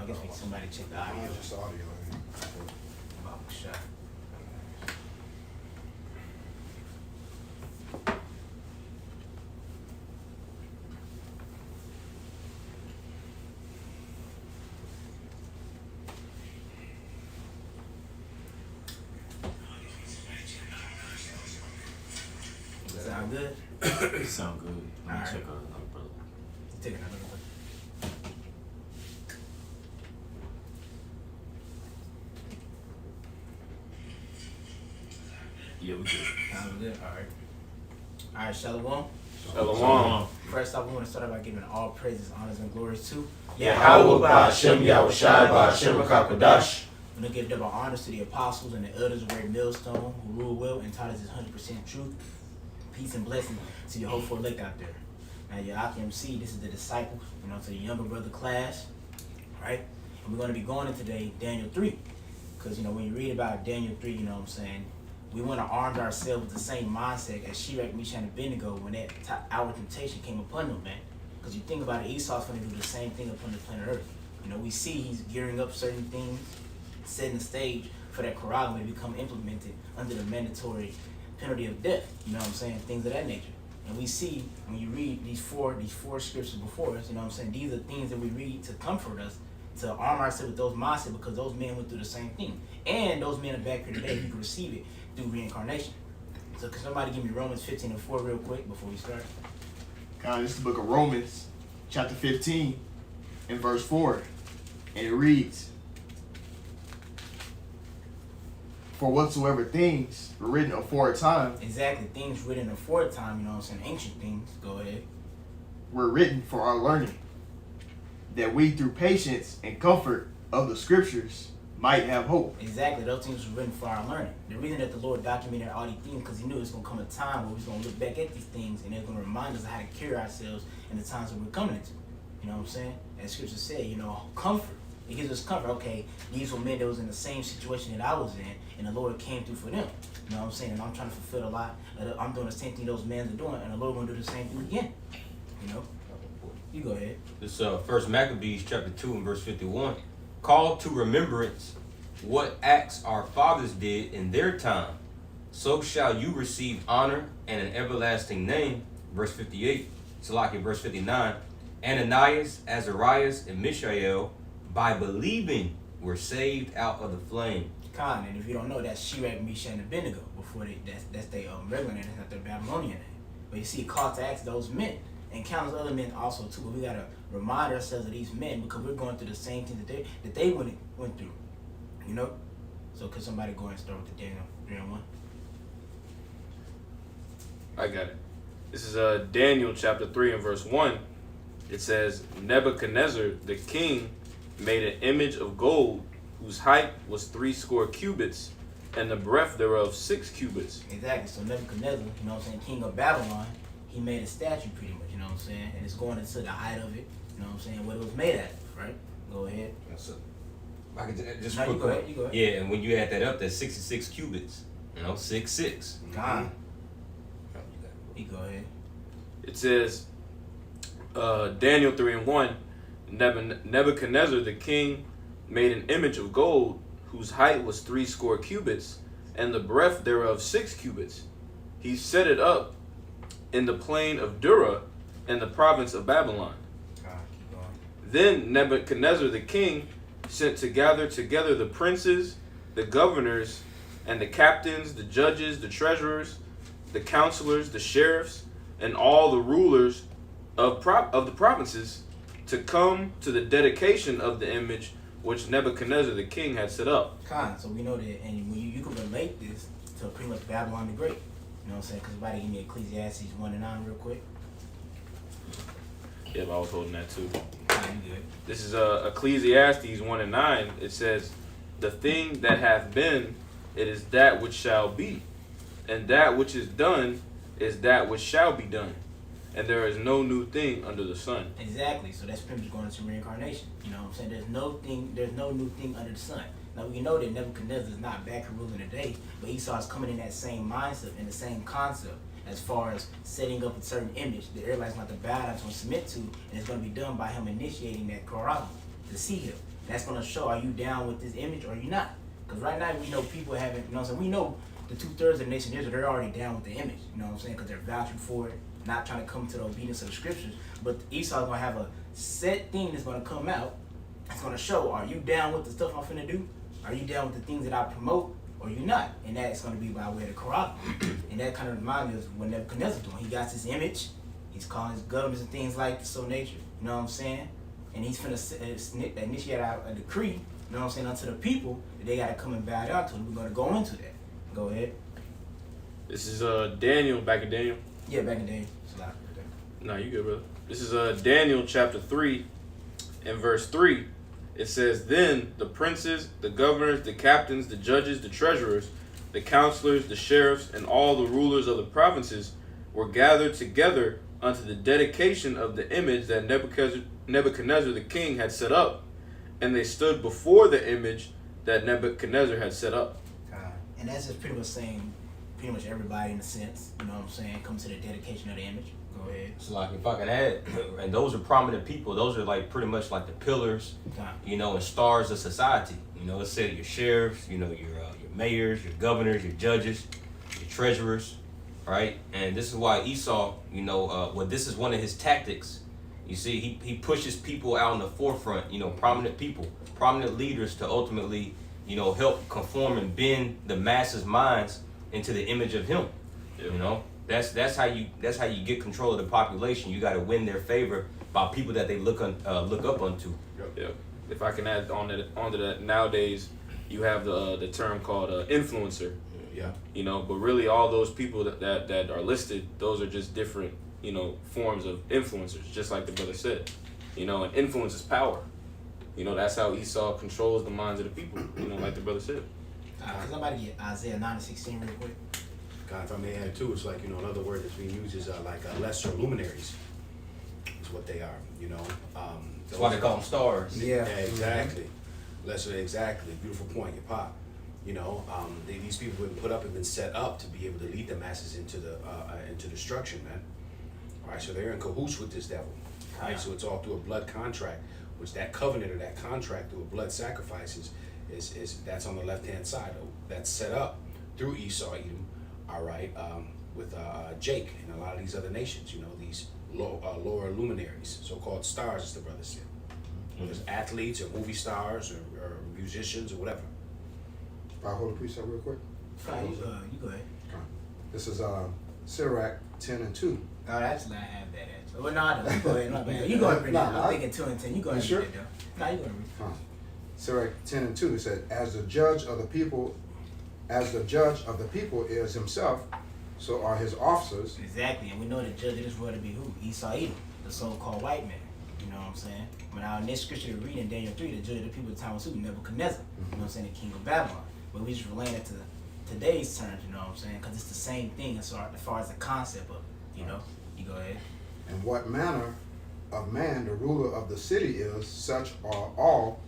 guess we somebody check the audio. Just audio. About shot. Sound good? Sound good. Let me Alright. check out another brother. Take another one. Yeah, we good. Sound good? Alright. Alright, Shalom. Shalom. First off, we want to start out by giving all praises, honors, and glories to Yahweh Ba'Shem Yahushai Ba'Shem Rakakadash. I'm going to give double honors to the apostles and the elders of Great Millstone who rule well and taught us his 100% truth. Peace and blessing to your hopeful elect out there. Now, your AKMC, this is the disciples, to the younger brother class, right? And we're going to be going into today Daniel 3. Because, when you read about Daniel 3, we want to arm ourselves with the same mindset as Shadrach, Meshach, and Abednego when that hour of temptation came upon them, man. Because you think about it, Esau's going to do the same thing upon the planet Earth. We see he's gearing up certain things, setting the stage for that Quran to become implemented under the mandatory penalty of death. Things of that nature. And we see when you read these four scriptures before us, these are things that we read to comfort us, to arm ourselves with those mindsets, because those men went through the same thing. And those men are back here today, you can receive it through reincarnation. So can somebody give me Romans 15:4 real quick before we start? God, this is the book of Romans, chapter 15, and verse 4. And it reads, "For whatsoever things were written aforetime Exactly, things written aforetime, ancient things. Go ahead. were written for our learning, that we through patience and comfort of the scriptures might have hope." Exactly, those things were written for our learning. The reason that the Lord documented all these things, because he knew it's going to come a time where we're going to look back at these things and it's going to remind us how to carry ourselves in the times that we're coming into. You know what I'm saying? As scripture said, comfort. It gives us comfort. Okay, these were men that was in the same situation that I was in, and the Lord came through for them. You know what I'm saying? And I'm trying to fulfill a lot. I'm doing the same thing those men are doing, and the Lord going to do the same thing again. You go ahead. This First Maccabees chapter 2 and verse 51. Call to remembrance what acts our fathers did in their time, so shall you receive honor and an everlasting name. Verse 58. Salaki, verse 59. Ananias, Azarias, and Mishael, by believing, were saved out of the flame. Khan, and if you don't know, that's Shadrach, Meshach, and Abednego. That's their regular name, that's not their Babylonian name. But you see, call to ask those men, and countless other men also too. But we gotta remind ourselves of these men, because we're going through the same thing that they went through. So could somebody go ahead and start with the Daniel 3:1? I got it. This is Daniel chapter 3 and verse 1. It says, "Nebuchadnezzar the king made an image of gold, whose height was 80 cubits, and the breadth thereof 6 cubits." Exactly. So Nebuchadnezzar, king of Babylon, he made a statue pretty much, and it's going into the height of it, what it was made out of, right? Go ahead. So, I could just No, you go ahead, you go ahead. Yeah, and when you add that up, that's 66 cubits. 6'6". God. You go ahead. It says, Daniel 3 and 1, Nebuchadnezzar the king made an image of gold, whose height was 80 cubits, and the breadth thereof 6 cubits. He set it up in the plain of Dura, in the province of Babylon. God, keep going. Then Nebuchadnezzar the king sent to gather together the princes, the governors, and the captains, the judges, the treasurers, the counselors, the sheriffs, and all the rulers of the provinces to come to the dedication of the image which Nebuchadnezzar the king had set up. Khan, so we know that, and when you can relate this to pretty much Babylon the Great. You know what I'm saying? Because somebody give me Ecclesiastes 1:9 real quick. Yep, I was holding that too. Khan, you good. This is Ecclesiastes 1 and 9. It says, "The thing that hath been, it is that which shall be, and that which is done is that which shall be done. And there is no new thing under the sun." Exactly. So that's pretty much going into reincarnation. You know what I'm saying? There's no new thing under the sun. Now we know that Nebuchadnezzar is not back here ruling today, but Esau is coming in that same mindset and the same concept as far as setting up a certain image that everybody's going to bow down to and submit to, and it's going to be done by him initiating that Quran to see him. That's gonna show, are you down with this image or are you not? Because right now we know people haven't, you know what I'm saying? We know the 2/3 of the nation of Israel, they're already down with the image, you know what I'm saying? Because they're vouching for it, not trying to come to the obedience of the scriptures. But Esau's gonna have a set thing that's gonna come out. It's gonna show, are you down with the stuff I'm finna do? Are you down with the things that I promote or you not? And that's gonna be by way of the Quran. And that kind of reminds me of what Nebuchadnezzar doing. He got his image, he's calling his governors and things like so nature, you know what I'm saying? And he's finna initiate a decree, you know what I'm saying, unto the people that they gotta come and bow down to. We're gonna go into that. Go ahead. This is Daniel, back in Daniel. Yeah, back in the day. It's a lot. No, you good, brother. This is Daniel chapter 3 and verse 3. It says, Then the princes, the governors, the captains, the judges, the treasurers, the counselors, the sheriffs, and all the rulers of the provinces were gathered together unto the dedication of the image that Nebuchadnezzar the king had set up. And they stood before the image that Nebuchadnezzar had set up. And that's just pretty much saying, pretty much everybody in a sense, you know what I'm saying, come to the dedication of the image. Go ahead. So like if I can add, and those are prominent people. Those are like pretty much like the pillars, you know, and stars of society. You know, let's say your sheriffs, you know, your mayors, your governors, your judges, your treasurers, right? And this is why Esau, you know, this is one of his tactics. You see, he pushes people out in the forefront, you know, prominent people, prominent leaders to ultimately, you know, help conform and bend the masses' minds into the image of him. You know, that's how you get control of the population. You got to win their favor by people that they look up unto. Yep. If I can add onto that, nowadays you have the term called influencer. Yeah. You know, but really all those people that are listed, those are just different, you know, forms of influencers, just like the brother said. You know, and influence is power. You know, that's how Esau controls the minds of the people, you know, like the brother said. Can somebody get Isaiah 9:16 real quick? God, if I may add too, it's like, you know, another word that's being used is lesser luminaries. Is what they are, you know. That's why they call them stars. Yeah. Exactly. Lesser, exactly. Beautiful point, your pop. You know, these people have been put up and been set up to be able to lead the masses into destruction, man. All right, so they're in cahoots with this devil. All right, so it's all through a blood contract, which that covenant or that contract through a blood sacrifice is that's on the left hand side. That's set up through Esau, Edom. All right, with Jake and a lot of these other nations. You know, these lower luminaries, so-called stars, as the brother said. Whether it's athletes or movie stars or musicians or whatever. If I hold a precept real quick. You go ahead. This is Sirach 10:2. Oh, actually, I have that. Actually. Well, no, I don't. You go ahead. My bad. You go ahead and read it. I'm thinking 2 and 10. You go ahead and sure? read it, though. No, you go ahead and read it. Sirach 10:2. It said, as the judge of the people is himself, so are his officers. Exactly, and we know the judge of this world to be who? Esau, Edom, the so-called white man. You know what I'm saying? When our next scripture we read in Daniel 3, the judge of the people of the time was who? Nebuchadnezzar. You know what I'm saying? The king of Babylon. But we just relate it to today's terms, you know what I'm saying? Because it's the same thing as far as the concept of it, you know? You go ahead. And what manner of man the ruler of the city is, such are all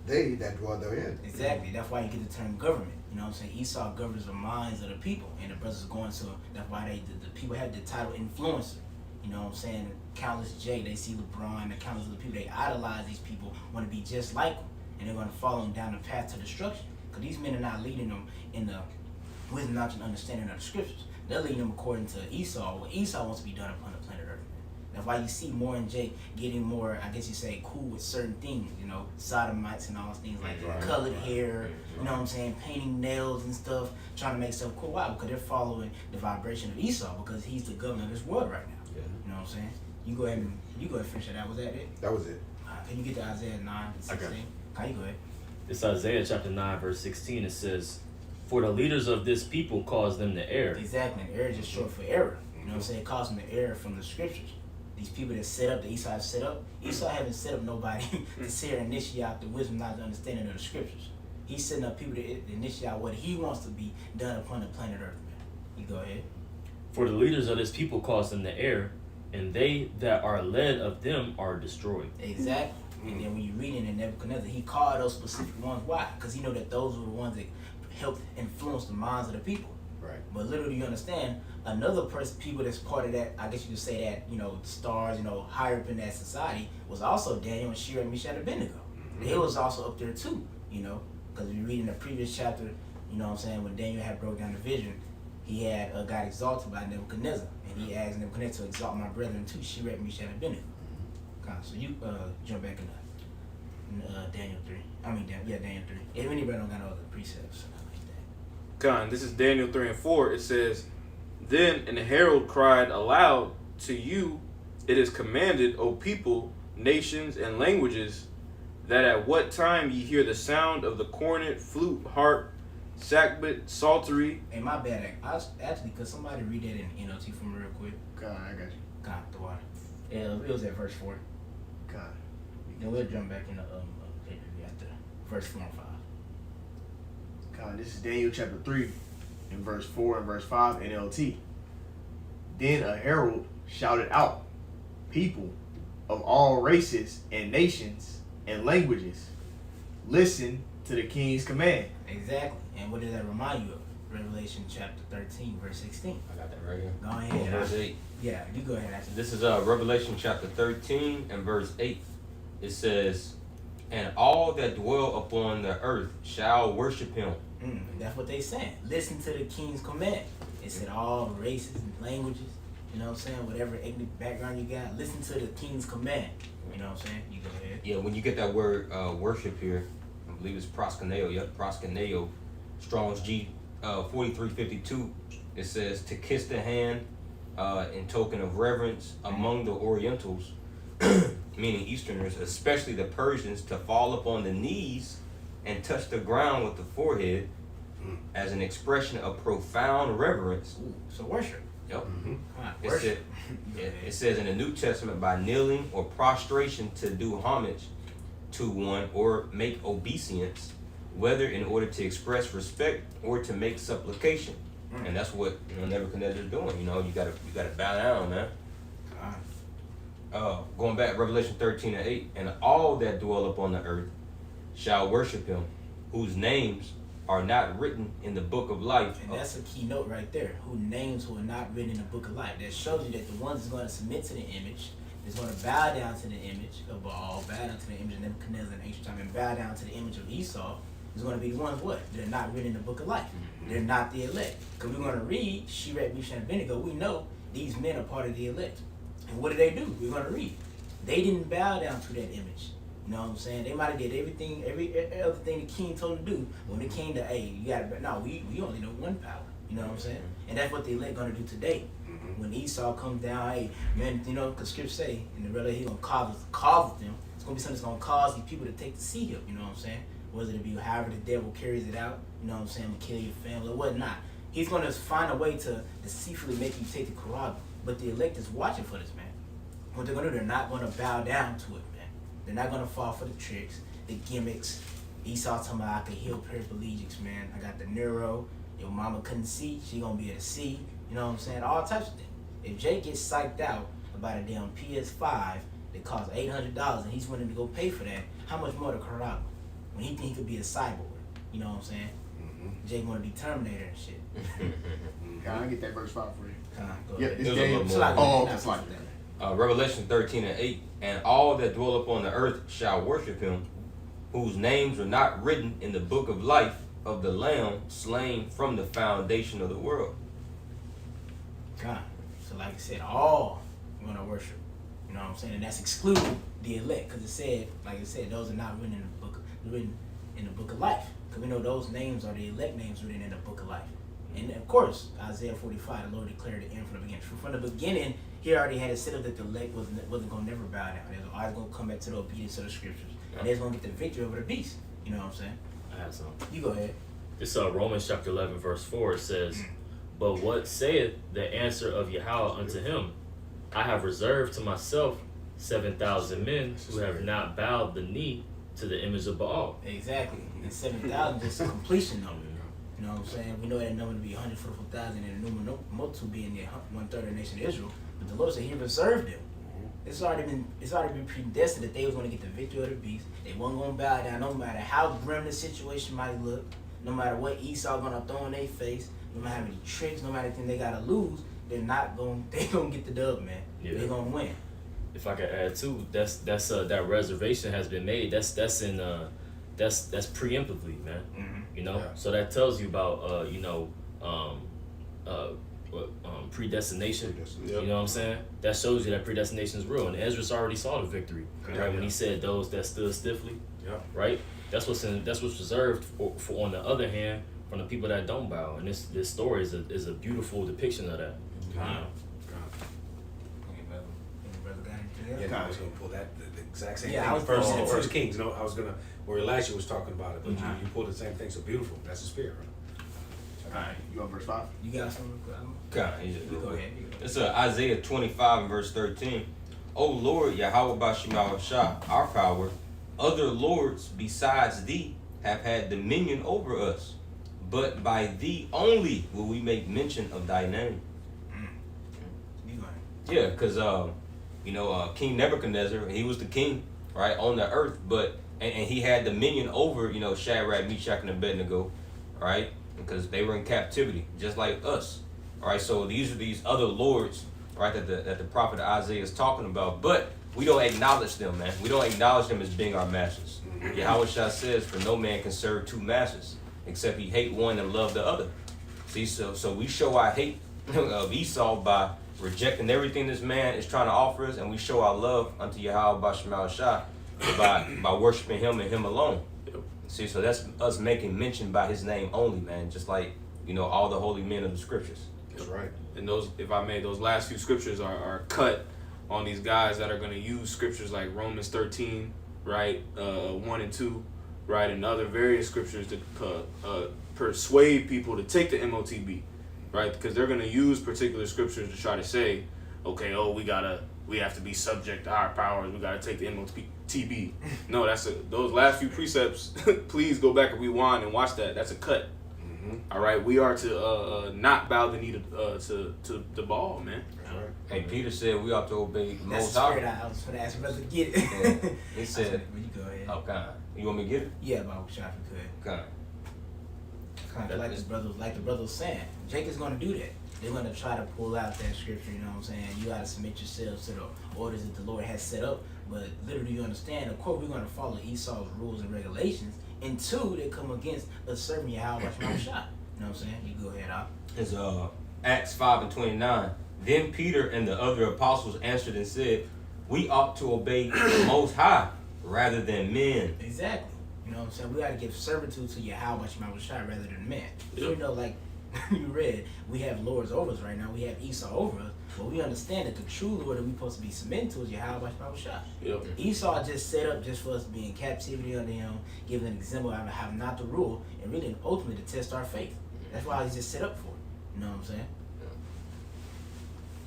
they that dwell therein. Exactly. That's why you get the term government. You know what I'm saying? Esau governs the minds of the people, and the brothers are going to. That's why the people have the title influencer. You know what I'm saying? Countless J, they see LeBron, the countless other people, they idolize these people, want to be just like them, and they're going to follow them down the path to destruction. Because these men are not leading them in the wisdom, knowledge, and understanding of the scriptures. They're leading them according to Esau, what Esau wants to be done upon the planet Earth. That's why you see more and Jake getting more, I guess you say, cool with certain things, you know, sodomites and all those things like colored hair, you know what I'm saying, painting nails and stuff, trying to make stuff cool. Why? Because they're following the vibration of Esau, because he's the governor of this world right now. Yeah. You know what I'm saying? You go ahead and finish that. Was that it? That was it. Can you get to Isaiah 9 and 16? Can you go ahead? It's Isaiah chapter 9, verse 16. It says, for the leaders of this people cause them to err. Exactly. And error is just short for error. You know what I'm saying? It calls them to error from the scriptures. These people that set up, that Esau has set up, Esau haven't set up nobody to sit here and initiate the wisdom, not the understanding of the scriptures. He's setting up people to initiate what he wants to be done upon the planet Earth, man. You go ahead. For the leaders of this people cause them to err, and they that are led of them are destroyed. Exactly. And then when you read it in Nebuchadnezzar, he called those specific ones. Why? Because he know that those were the ones that helped influence the minds of the people. Right. But literally, you understand, another person, people that's part of that, I guess you could say that, you know, stars, you know, higher up in that society, was also Daniel and Shadrach, Meshach, and Abednego. They was also up there too, you know, because we read in the previous chapter, you know what I'm saying, when Daniel had broke down the vision, he had got exalted by Nebuchadnezzar, and he asked Nebuchadnezzar to exalt my brethren too, Shadrach, Meshach, and Abednego. So you jump back in Daniel 3. Daniel 3. If anybody don't got all the precepts, something like that. Con, this is Daniel 3 and 4. It says, Then an herald cried aloud, To you it is commanded, O people, nations, and languages, that at what time ye hear the sound of the cornet, flute, harp, sackbut, psaltery. Hey, my bad. Actually, could somebody read that in NLT for me real quick? God, I got you. God, the water. It was at verse 4. God. Then we'll jump back in the after verse 4 and 5. God, this is Daniel chapter 3, in verse 4 and verse 5 NLT. Then a herald shouted out, People of all races and nations and languages, listen to the king's command. Exactly. And what does that remind you of? Revelation chapter 13, verse 16. I got that right here. Go ahead. Verse 8. Yeah, you go ahead. Actually. This is Revelation chapter 13 and verse 8. It says, And all that dwell upon the earth shall worship him. That's what they saying. Listen to the king's command. It said all races and languages, you know what I'm saying? Whatever ethnic background you got, listen to the king's command. You know what I'm saying? You go ahead. Yeah, when you get that word worship here, I believe it's proskuneo. Yep, proskuneo. Strong's G 4352. It says to kiss the hand in token of reverence among the Orientals, meaning Easterners, especially the Persians, to fall upon the knees and touch the ground with the forehead as an expression of profound reverence. Ooh, so worship. Yep. Come on, It, worship. it says in the New Testament by kneeling or prostration to do homage to one or make obeisance, whether in order to express respect or to make supplication. And that's what Nebuchadnezzar is doing. You gotta bow down, man. Going back, Revelation 13 and 8, and all that dwell upon the earth shall worship him, whose names are not written in the book of life. And that's a key note right there. Who names who are not written in the book of life. That shows you that the ones that's going to submit to the image, is going to bow down to the image of Baal, bow down to the image of Nebuchadnezzar in ancient time, and bow down to the image of Esau, is going to be the ones what? They're not written in the book of life. They're not the elect. Because we're going to read Shadrach, Meshach, and Abednego. We know these men are part of the elect. And what did they do? We're going to read. They didn't bow down to that image. You know what I'm saying? They might have did everything, every other thing the king told them to do. When it came to, hey, you got to, no, we only know one power. You know what I'm saying? And that's what the elect going to do today. When Esau comes down, hey, man, you know, because scripture say, in the brother, he's going to cause them. It's going to be something that's going to cause these people to take the seed up. You know what I'm saying? Whether it be however the devil carries it out, you know what I'm saying, to kill your family or whatnot. He's going to find a way to deceitfully make you take the Quran. But the elect is watching for this, man. What they're going to do, they're not going to bow down to it, man. They're not going to fall for the tricks, the gimmicks. Esau talking about, I could heal paraplegics, man. I got the neuro. Your mama couldn't see. She going to be able to see. You know what I'm saying? All types of things. If Jake gets psyched out about a damn PS5 that costs $800 and he's willing to go pay for that, how much more the Quran? When he think he could be a cyborg. You know what I'm saying? Jake want to be Terminator and shit. I'll get that verse 5 for you. Go Yep, ahead. it's There's a Daniel. little more. Oh, that's like that. Revelation 13 and 8, and all that dwell upon the earth shall worship him, whose names are not written in the book of life of the Lamb slain from the foundation of the world. God. So like I said, all going to worship. You know what I'm saying? And that's excluding the elect. Because it said, like I said, those are not written in the book of life. Because we know those names are the elect names written in the book of life. And of course, Isaiah 45, the Lord declared the end from the beginning. From the beginning, he already had it set up that the elect wasn't going to never bow down. They was always going to come back to the obedience of the scriptures. And they was going to get the victory over the beast. You know what I'm saying? I have some. You go ahead. It's Romans chapter 11, verse 4. It says, But what saith the answer of Yahweh unto him? I have reserved to myself 7,000 men who have not bowed the knee to the image of Baal. Exactly. And 7,000 is a completion number. You know what I'm saying? We know that number to be 144,000 and the multitude being the 1/3 of the nation of Israel. But the Lord said he reserved them. It's already been predestined that they was going to get the victory of the beast. They wasn't going to bow down no matter how grim the situation might look, no matter what Esau going to throw in their face, no matter how many tricks, no matter anything they got to lose, they're going to get the dub, man. Yeah. They're going to win. if I could add too, that's that reservation has been made. That's preemptively, man. Mm-hmm. You know, Yeah. so that tells you about predestination. Yep. You know what I'm saying? That shows you that predestination is real, and Ezra's already saw the victory, right? When he said those that stood stiffly, right? That's what's reserved for on the other hand from the people that don't bow, and this story is a beautiful depiction of that. You know? Brother got anything else? Yeah, no, I was gonna pull that the exact same Yeah, thing. I was First, pulling it First too. Kings. No, I was gonna where Elisha was talking about it, but Mhm. you pulled the same thing. So beautiful. That's the spirit, right? Alright, you on verse 5? You got something? God, You go ahead. You go. It's Isaiah 25 and verse 13. O Lord, Yahweh Bashemal Shah, our power, other lords besides thee have had dominion over us, but by thee only will we make mention of thy name. You go ahead. Yeah, because King Nebuchadnezzar, he was the king, right, on the earth, but and he had dominion over, Shadrach, Meshach, and Abednego, right, because they were in captivity, just like us, all right. So these are these other lords, right, that the prophet Isaiah is talking about, but we don't acknowledge them, man. We don't acknowledge them as being our masters. Yahweh Shah says, "For no man can serve two masters, except he hate one and love the other." See, so we show our hate of Esau by rejecting everything this man is trying to offer us, and we show our love unto Yahweh Bashemal Shah by worshiping him and him alone. Yep. See, so that's us making mention by his name only, man, just like, all the holy men of the scriptures. That's right. And those, if I may, those last few scriptures are cut on these guys that are going to use scriptures like Romans 13, right, 1 and 2, right, and other various scriptures to persuade people to take the MOTB, right, because they're going to use particular scriptures to try to say, okay, we have to be subject to our powers, we got to take the MOTB. No, those last few precepts. Please go back and rewind and watch that. That's a cut. All right, we are to not bow the knee to the ball, man. That's right. Hey, Peter said we ought to obey the That's Most the spirit High. I was going to ask brother to get it. Yeah. He said, But you go ahead. "Oh God, you want me to get it? Yeah, about shot if you could. God, Kind of like the brother was saying. Jake is going to do that. They're going to try to pull out that scripture, you know what I'm saying? You got to submit yourselves to the orders that the Lord has set up. But literally, you understand, of course, we're going to follow Esau's rules and regulations. And two, they come against us serving Yahweh Shah. You know what I'm saying? You go ahead, out. It's Acts 5 and 29. Then Peter and the other apostles answered and said, "We ought to obey the Most High rather than men." Exactly. You know what I'm saying? We got to give servitude to Yahweh Shah rather than man. Yep. You know, like you read, we have lords over us right now. We have Esau over us. But we understand that the true Lord that we're supposed to be submitting to is Yahweh Shah. Yep. Esau just set up just for us to be in captivity under him, giving an example of how not to rule, and really ultimately to test our faith. That's why he's just set up for it. You know what I'm saying?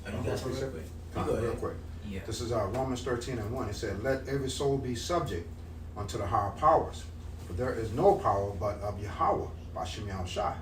You got something real quick? You go Real ahead. quick. Yeah. This is Romans 13 and 1. It said, "Let every soul be subject unto the higher powers, for there is no power but of Yahweh Bashemal Shah.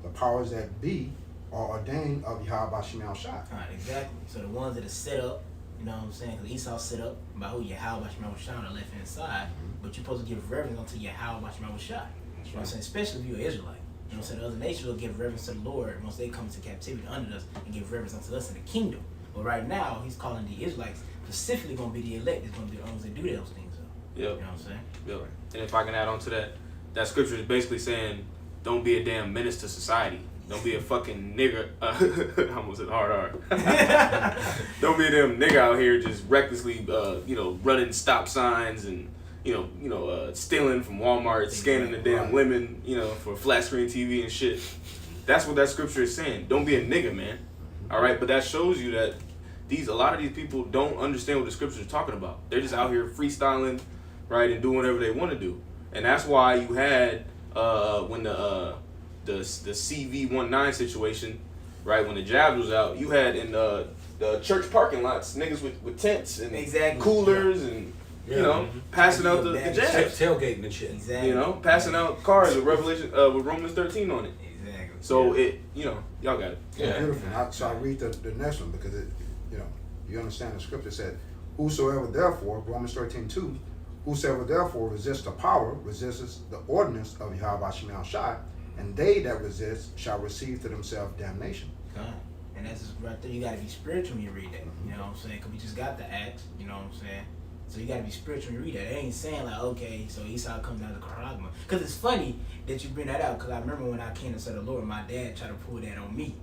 The powers that be are ordained of Yahweh Bashemal Shah." Alright, exactly. So the ones that are set up, you know what I'm saying? Because Esau set up by who Yahweh Shah on the left hand side, but you're supposed to give reverence unto Yahweh Shah. You know what I'm saying? Especially if you're an Israelite. You know what I'm saying? The other nations will give reverence to the Lord once they come into captivity under us and give reverence unto us in the kingdom. But right now, he's calling the Israelites specifically going to be the elect. It's going to be the ones that do those things. So, Yep. you know what I'm saying? Yep. And if I can add on to that, that scripture is basically saying, don't be a damn menace to society. Don't be a fucking nigger. I almost said hard R. Don't be a damn nigga out here just recklessly, running stop signs and, stealing from Walmart, scanning the damn women, for flat screen TV and shit. That's what that scripture is saying. Don't be a nigga, man. All right, but that shows you that a lot of these people don't understand what the scriptures are talking about. They're just out here freestyling, right, and doing whatever they want to do. And that's why you had when the CV-19 situation, right, when the jabs was out, you had in the church parking lots niggas with tents and Exactly. coolers and passing out the jabs. Tailgating and shit. Exactly. Passing out cars with with Romans 13 on it. Exactly. So y'all got it. Yeah. Beautiful. So I read the next one because you understand the scripture said, "Whosoever therefore," Romans 13:2, "whosoever therefore resists the power, resists the ordinance of Yahweh Bashemal Shah, and they that resist shall receive to themselves damnation." God. And that's just right there. You got to be spiritual when you read that. You know what I'm saying? Because we just got the Acts. You know what I'm saying? So you got to be spiritual when you read that. It ain't saying like, okay, so Esau comes down to Karagma. Because it's funny that you bring that out. Because I remember when I came to serve the Lord, my dad tried to pull that on me.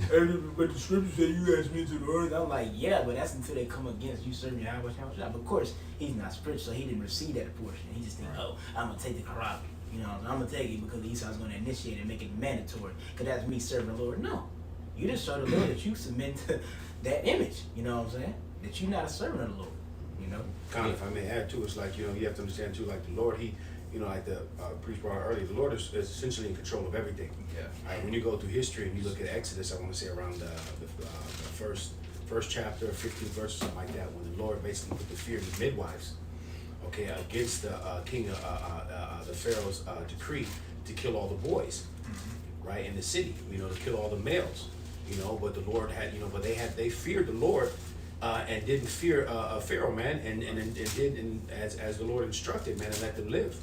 But the scripture said you asked me to the earth. I'm like, yeah, but that's until they come against you serving Yahweh. But of course, he's not spiritual, so he didn't receive that portion. He just think, oh, I'm going to take the Karagma. You know, I'm going to take it because Esau's going to initiate it and make it mandatory. Because that's me serving the Lord. No. You just show the Lord that you submit to that image. You know what I'm saying? That you're not a servant of the Lord. You know? Kind of, if I may add too, it's like, you know, you have to understand too, like the Lord, he, you know, like the priest brought out earlier, the Lord is essentially in control of everything. Yeah. Right? When you go through history and you look at Exodus, I want to say around the first chapter, 15th verse, or something like that, when the Lord basically put the fear of the midwives, okay, against the king, the Pharaoh's decree to kill all the boys, right, in the city, you know, to kill all the males, you know, but the Lord had, you know, but they feared the Lord. And didn't fear Pharaoh, man, and did as the Lord instructed, man, and let them live.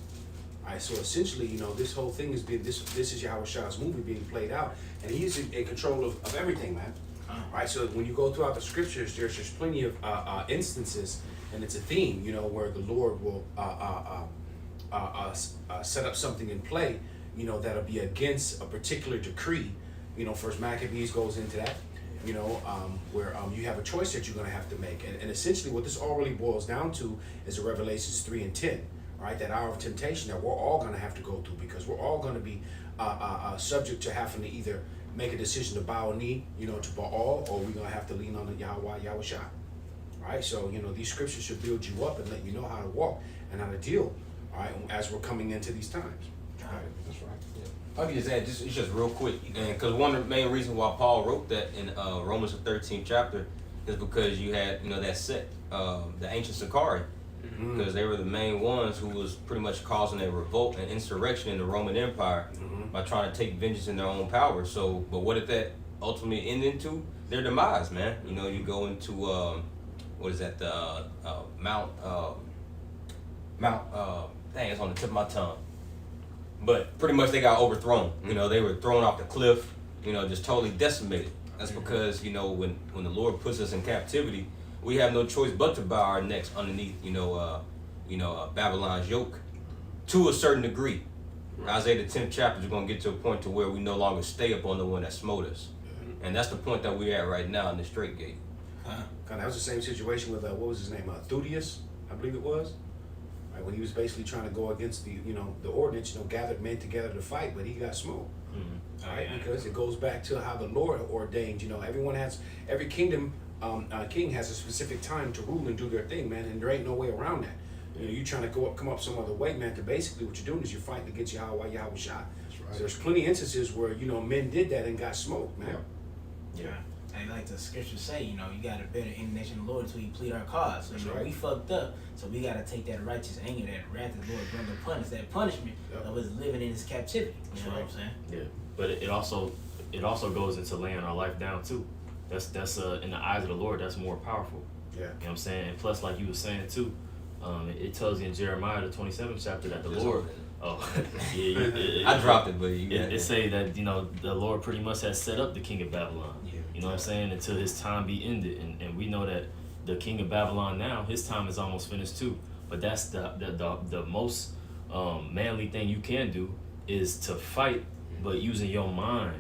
All right, so essentially, you know, this whole thing is being this is Yahweh Shah's movie being played out, and he's in control of everything, man. All right, so when you go throughout the scriptures, there's plenty of instances, and it's a theme, you know, where the Lord will set up something in play, you know, that'll be against a particular decree. You know, First Maccabees goes into that. You know, where you have a choice that you're going to have to make. And essentially what this all really boils down to is the Revelations 3 and 10, right? That hour of temptation that we're all going to have to go through, because we're all going to be subject to having to either make a decision to bow a knee, you know, to Baal, or we're going to have to lean on the Yahweh Shah, right? So, you know, these scriptures should build you up and let you know how to walk and how to deal, all right, as we're coming into these times. Right. That's right. I can just add, it's just real quick, and because one of the main reasons why Paul wrote that in Romans the 13th chapter is because you had, you know, that sect, the ancient Sicarii, because they were the main ones who was pretty much causing a revolt and insurrection in the Roman Empire by trying to take vengeance in their own power. So, but what did that ultimately end into? Their demise, man. You know, you go into what is that? The Mount. Dang, it's on the tip of my tongue. But pretty much they got overthrown. You know, they were thrown off the cliff, you know, just totally decimated. That's because, you know, when the Lord puts us in captivity, we have no choice but to bow our necks underneath, Babylon's yoke to a certain degree. Isaiah the 10th chapter is going to get to a point to where we no longer stay upon the one that smote us. And that's the point that we're at right now in the straight gate. That was the same situation with, what was his name, Theudius, I believe it was. Right, when he was basically trying to go against the ordinance, you know, gathered men together to fight, but he got smoked. Right, because it goes back to how the Lord ordained. You know, every kingdom, king has a specific time to rule and do their thing, man, and there ain't no way around that. You know, you trying to come up some other way, man. To basically what you're doing is you're fighting against Yahweh Shah. That's right. So there's plenty of instances where, you know, men did that and got smoked, man. Yeah. And like the scriptures say, you know, you got to bear the indignation of the Lord until you plead our cause. So, you know, right. we fucked up. So we got to take that righteous anger, that wrath of the Lord bring upon us, that punishment of us living in this captivity. You know what I'm saying? Yeah, but it also goes into laying our life down too. That's in the eyes of the Lord, that's more powerful. Yeah. You know what I'm saying? And plus, like you were saying too, it tells you in Jeremiah the 27th chapter that the Lord. I dropped it, but it say that, you know, the Lord pretty much has set up the king of Babylon. Yeah. You know what I'm saying? Until his time be ended, and we know that the king of Babylon now, his time is almost finished too. But that's the most manly thing you can do is to fight, but using your mind.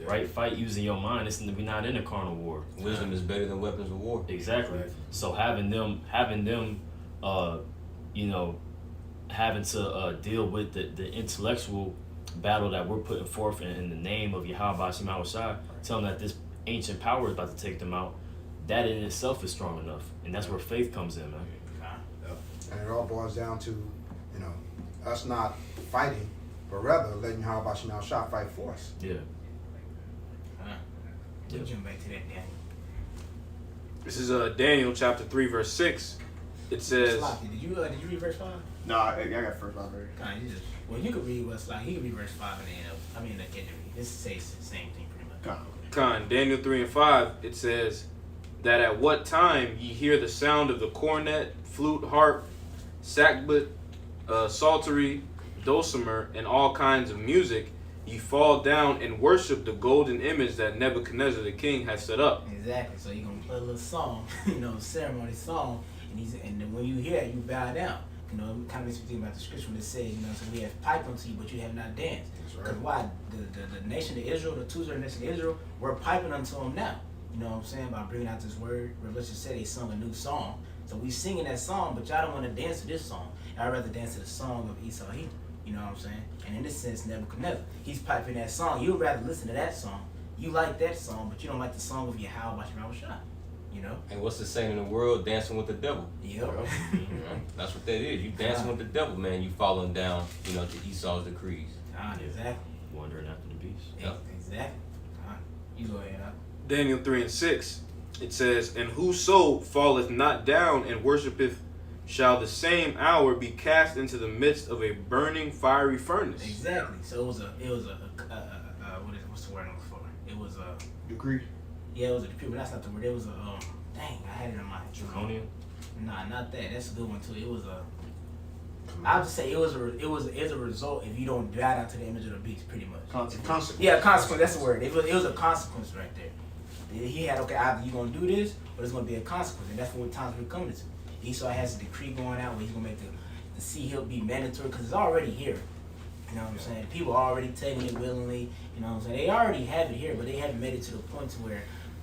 Right, fight using your mind. We're not in a carnal war. Wisdom is better than weapons of war. Exactly. Right. So having them, having to deal with the intellectual battle that we're putting forth in the name of Yahweh Shema Shai, telling that this ancient power is about to take them out. That in itself is strong enough, and that's where faith comes in, man. And it all boils down to, you know, us not fighting, but rather letting Yahweh Shema Shah fight for us. Yeah. We'll jump back to that, Daniel. This is Daniel chapter 3 verse 6. It says, Sloppy, did you read verse 5? No, I got first one already. You could read what's like. He could read verse 5 and then the KJV. This says the same thing pretty much. Daniel 3 and 5, it says that at what time ye hear the sound of the cornet, flute, harp, sackbut, psaltery, dulcimer, and all kinds of music, ye fall down and worship the golden image that Nebuchadnezzar the king has set up. Exactly. So you're gonna play a little song, ceremony song, and then when you hear it, you bow down. It kind of makes me think about the scripture when it says, so we have piped unto you, but you have not danced. Because why? The nation of Israel, the two-thirds nation of Israel, we're piping unto them now. You know what I'm saying? By bringing out this word. Revelation said they sung a new song. So we singing that song, but y'all don't want to dance to this song. I'd rather dance to the song of Esau. You know what I'm saying? And in this sense, Nebuchadnezzar, he's piping that song. You'd rather listen to that song. You like that song, but you don't like the song of Yahweh Bashar. And what's the saying in the world? Dancing with the devil. Yep. That's what that is. You dancing with the devil, man. You following down, to Esau's decrees. Exactly. Wandering after the beast. Yep. Exactly. You go ahead. Daniel 3:6, it says, and whoso falleth not down and worshipeth shall the same hour be cast into the midst of a burning fiery furnace. Exactly. So what's the word I'm looking for? It was a Decree. Yeah, it was a decree, but that's not the word. It was a dang, I had it in my Draconian? Nah, not that. That's a good one too. It was a. I'll just say it was a result if you don't bow down to the image of the beast, pretty much. Consequence. Yeah, consequence. That's the word. It was a consequence right there. He had either you gonna do this or there's gonna be a consequence, and that's what times we're coming to. Esau has a decree going out where he's gonna make the sea hill be mandatory because it's already here. You know what I'm saying? People are already taking it willingly. You know what I'm saying? They already have it here, but they haven't made it to the point to where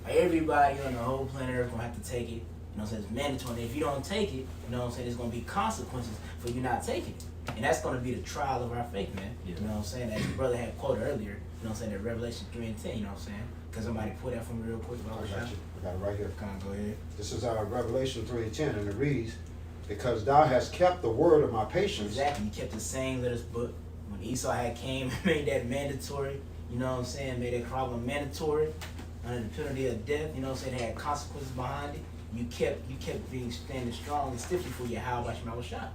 everybody on the whole planet Earth gonna have to take it. You know what I'm saying? It's mandatory. And if you don't take it, you know what I'm saying, there's gonna be consequences for you not taking it. And that's gonna be the trial of our faith, man. Yeah. You know what I'm saying? As your brother had quoted earlier, you know what I'm saying, that Revelation 3:10, you know what I'm saying? Because somebody pull that from me real quick. I got you. I got it right here. Come on, go ahead. This is our Revelation 3:10, and it reads, because thou hast kept the word of my patience. Exactly. You kept the sayings of this book. When Esau had came and made that mandatory, you know what I'm saying, made that problem mandatory under the penalty of death, you know what I'm saying, it had consequences behind it. You kept being standing strong and stiffly for Yahweh Shah.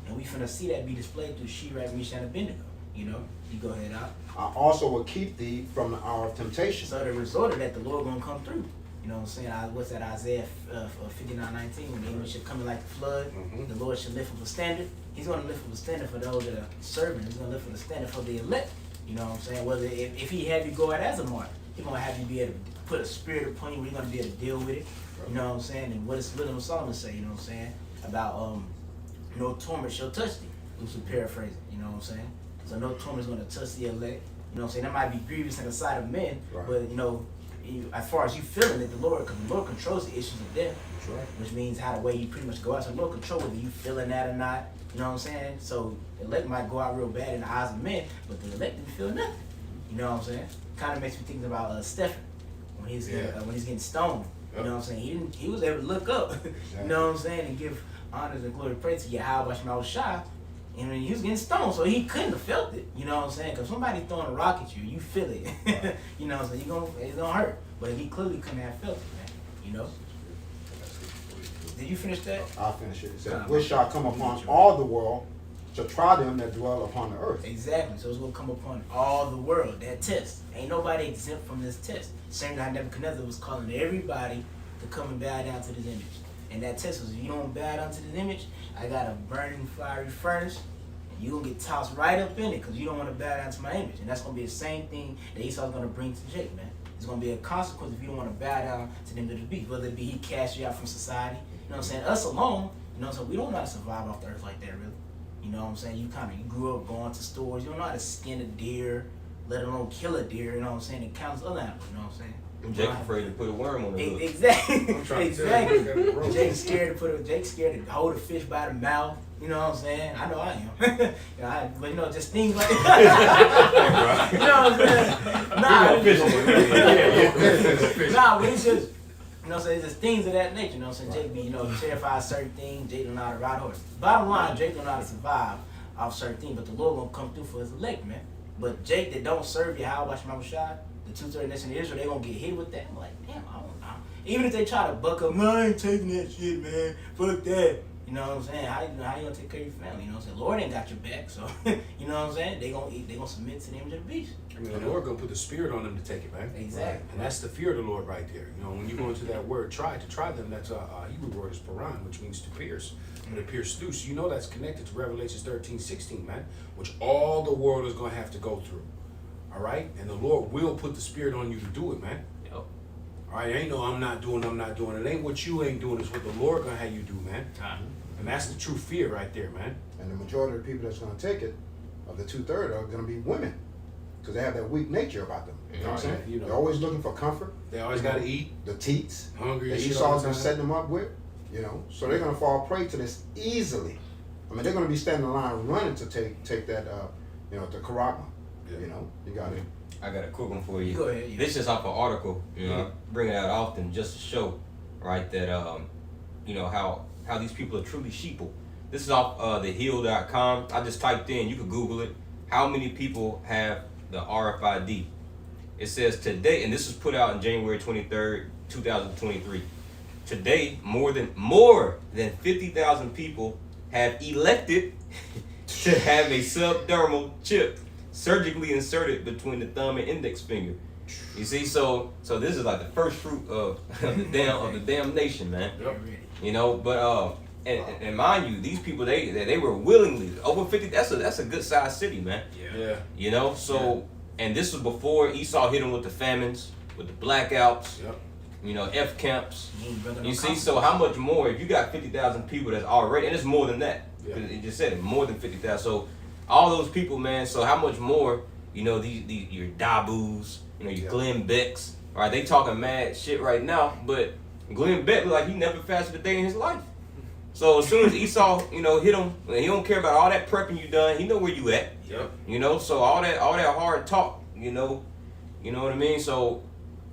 And we finna see that be displayed through Shadrach, Meshach, and Abednego. You go ahead out. I also will keep thee from the hour of temptation. So the result of that, the Lord gonna come through. You know what I'm saying? What's that, Isaiah 59:19? When the enemy should come in like a flood, the Lord should lift up a standard. He's gonna lift up a standard for those that are serving. He's gonna lift up a standard for the elect. You know what I'm saying? Whether if he have you go out as a martyr, he's gonna have you be able to put a spirit upon you where you're gonna be able to deal with it. You know what I'm saying? And what does Little Solomon say? You know what I'm saying? About no torment shall touch thee. Loosely paraphrasing. You know what I'm saying? So no torment is gonna touch the elect. You know what I'm saying? That might be grievous in the sight of men, Right. but as far as you feeling it, the Lord controls the issues of death. That's right. Which means how the way you pretty much go out. So the Lord control whether you feeling that or not. You know what I'm saying? So the elect might go out real bad in the eyes of men, but the elect didn't feel nothing. You know what I'm saying? Kind of makes me think about Stephen when he's getting stoned. You know what I'm saying? He was able to look up. You know what I'm saying? And give honors and glory and praise to Yahweh Shah. And he was getting stoned, so he couldn't have felt it. You know what I'm saying? Because somebody throwing a rock at you, you feel it. You know what I'm saying? It's gonna hurt. But he clearly couldn't have felt it, man. You know? Did you finish that? I'll finish it. It says, which shall come upon all the world to try them that dwell upon the earth. Exactly. So it's gonna come upon all the world. That test. Ain't nobody exempt from this test. Same time Nebuchadnezzar was calling everybody to come and bow down to this image. And that test was, if you don't bow down to this image, I got a burning fiery furnace, and you're gonna get tossed right up in it because you don't want to bow down to my image. And that's gonna be the same thing that Esau's gonna bring to Jacob, man. There's gonna be a consequence if you don't want to bow down to them to the beast, whether it be he cast you out from society. You know what I'm saying? Us alone, you know what I'm saying? We don't know how to survive off the earth like that, really. You know what I'm saying? You grew up going to stores. You don't know how to skin a deer, let alone kill a deer. You know what I'm saying? It counts other animals. You know what I'm saying? Jake afraid to put a worm on the hook. Exactly. I'm trying to Exactly. tell you, Jake's scared to hold a fish by the mouth. You know what I'm saying? I know I am. But just things like that. You know what I'm saying? Nah, but it's just, you know what I'm saying? It's just things of that nature. You know what I'm saying? Jake be, terrified of certain things. Jake don't know how to ride a horse. Bottom line, Jake don't know how to survive off certain things, but the Lord gonna come through for his elect, man. But Jake that don't serve Yahweh Shah, the two-third nation of Israel, they gonna get hit with that. I'm like, damn, I don't know. Even if they try to buck up, no, I ain't taking that shit, man. Fuck that. You know what I'm saying? How you gonna take care of your family? You know what I'm saying? Lord ain't got your back, so you know what I'm saying? They gonna submit to the image of the beast. I mean, the Lord gonna put the spirit on them to take it, man. Exactly. And that's the fear of the Lord right there. You know, when you go into that word to try them, that's a Hebrew word is paran, which means to pierce. And to pierce through. So you know that's connected to Revelation 13:16, man, which all the world is gonna have to go through. All right, and the Lord will put the spirit on you to do it, man. Yep. All right, it ain't no I'm not doing. It ain't what you ain't doing. It's what the Lord gonna have you do, man. And that's the true fear right there, man. And the majority of the people that's going to take it, of the 2/3, are going to be women, because they have that weak nature about them. You know what I'm saying? You know. They're always looking for comfort. They always gotta eat, The teats hungry. that and shit all Esau's the been time. setting them up with, you know, so they're going to fall prey to this easily. I mean, they're going to be standing in line running to take that, you know, the Karagma. Yeah. You know, you got it. I got a quick one for you. Go ahead. Yeah. This is off an article. You know, I bring it out often just to show, right, that you know how these people are truly sheeple. This is off thehill.com. I just typed in. You could Google it. How many people have the RFID? It says today, and this was put out on January 23rd, 2023. Today, more than 50,000 people have elected to have a subdermal chip surgically inserted between the thumb and index finger. You see, so this is like the first fruit of the damn nation, man. Yep. You know, but and mind you, these people they were willingly over 50. That's a good sized city, man. Yeah. You know, so and this was before Esau hit them with the famines, with the blackouts. Yep. You know, F camps. You You see, so how much more if you got 50,000 people that's already, and it's more than that. Yeah. It just said it, more than 50,000. So all those people, man. So how much more? You know, these your Dabus, you know, your Yeah. Glenn Becks. All right, they talking mad shit right now, but Glenn Beck look like he never fasted a day in his life. So as soon as Esau, you know, hit him, he don't care about all that prepping you done. He know where you at. Yep. You know, so all that hard talk, you know what I mean. So,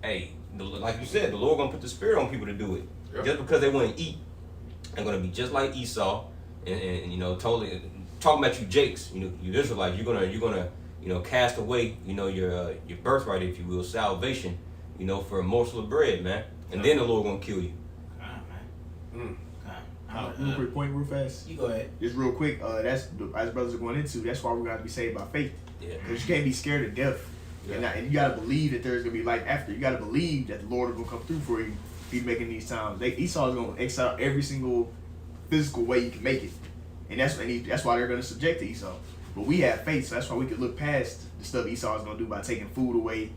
hey, like you said, the Lord gonna put the spirit on people to do it. Yep. Just because they want to eat, they're gonna be just like Esau, and you know, totally talking about you Jakes, you know, you Israelites, you're gonna you know cast away, you know, your birthright, if you will, salvation, you know, for a morsel of bread, man, and then the Lord gonna kill you. Real quick point, real fast. You go ahead. Just real quick. That's as brothers are going into. That's why we're gonna be saved by faith. Yeah. Because you can't be scared of death, and you gotta believe that there's gonna be life after. You gotta believe that the Lord is gonna come through for you. He's making these times. Esau is gonna exile every single physical way you can make it, and that's why they're gonna subject to Esau. But we have faith, so that's why we can look past the stuff Esau is gonna do by taking food away,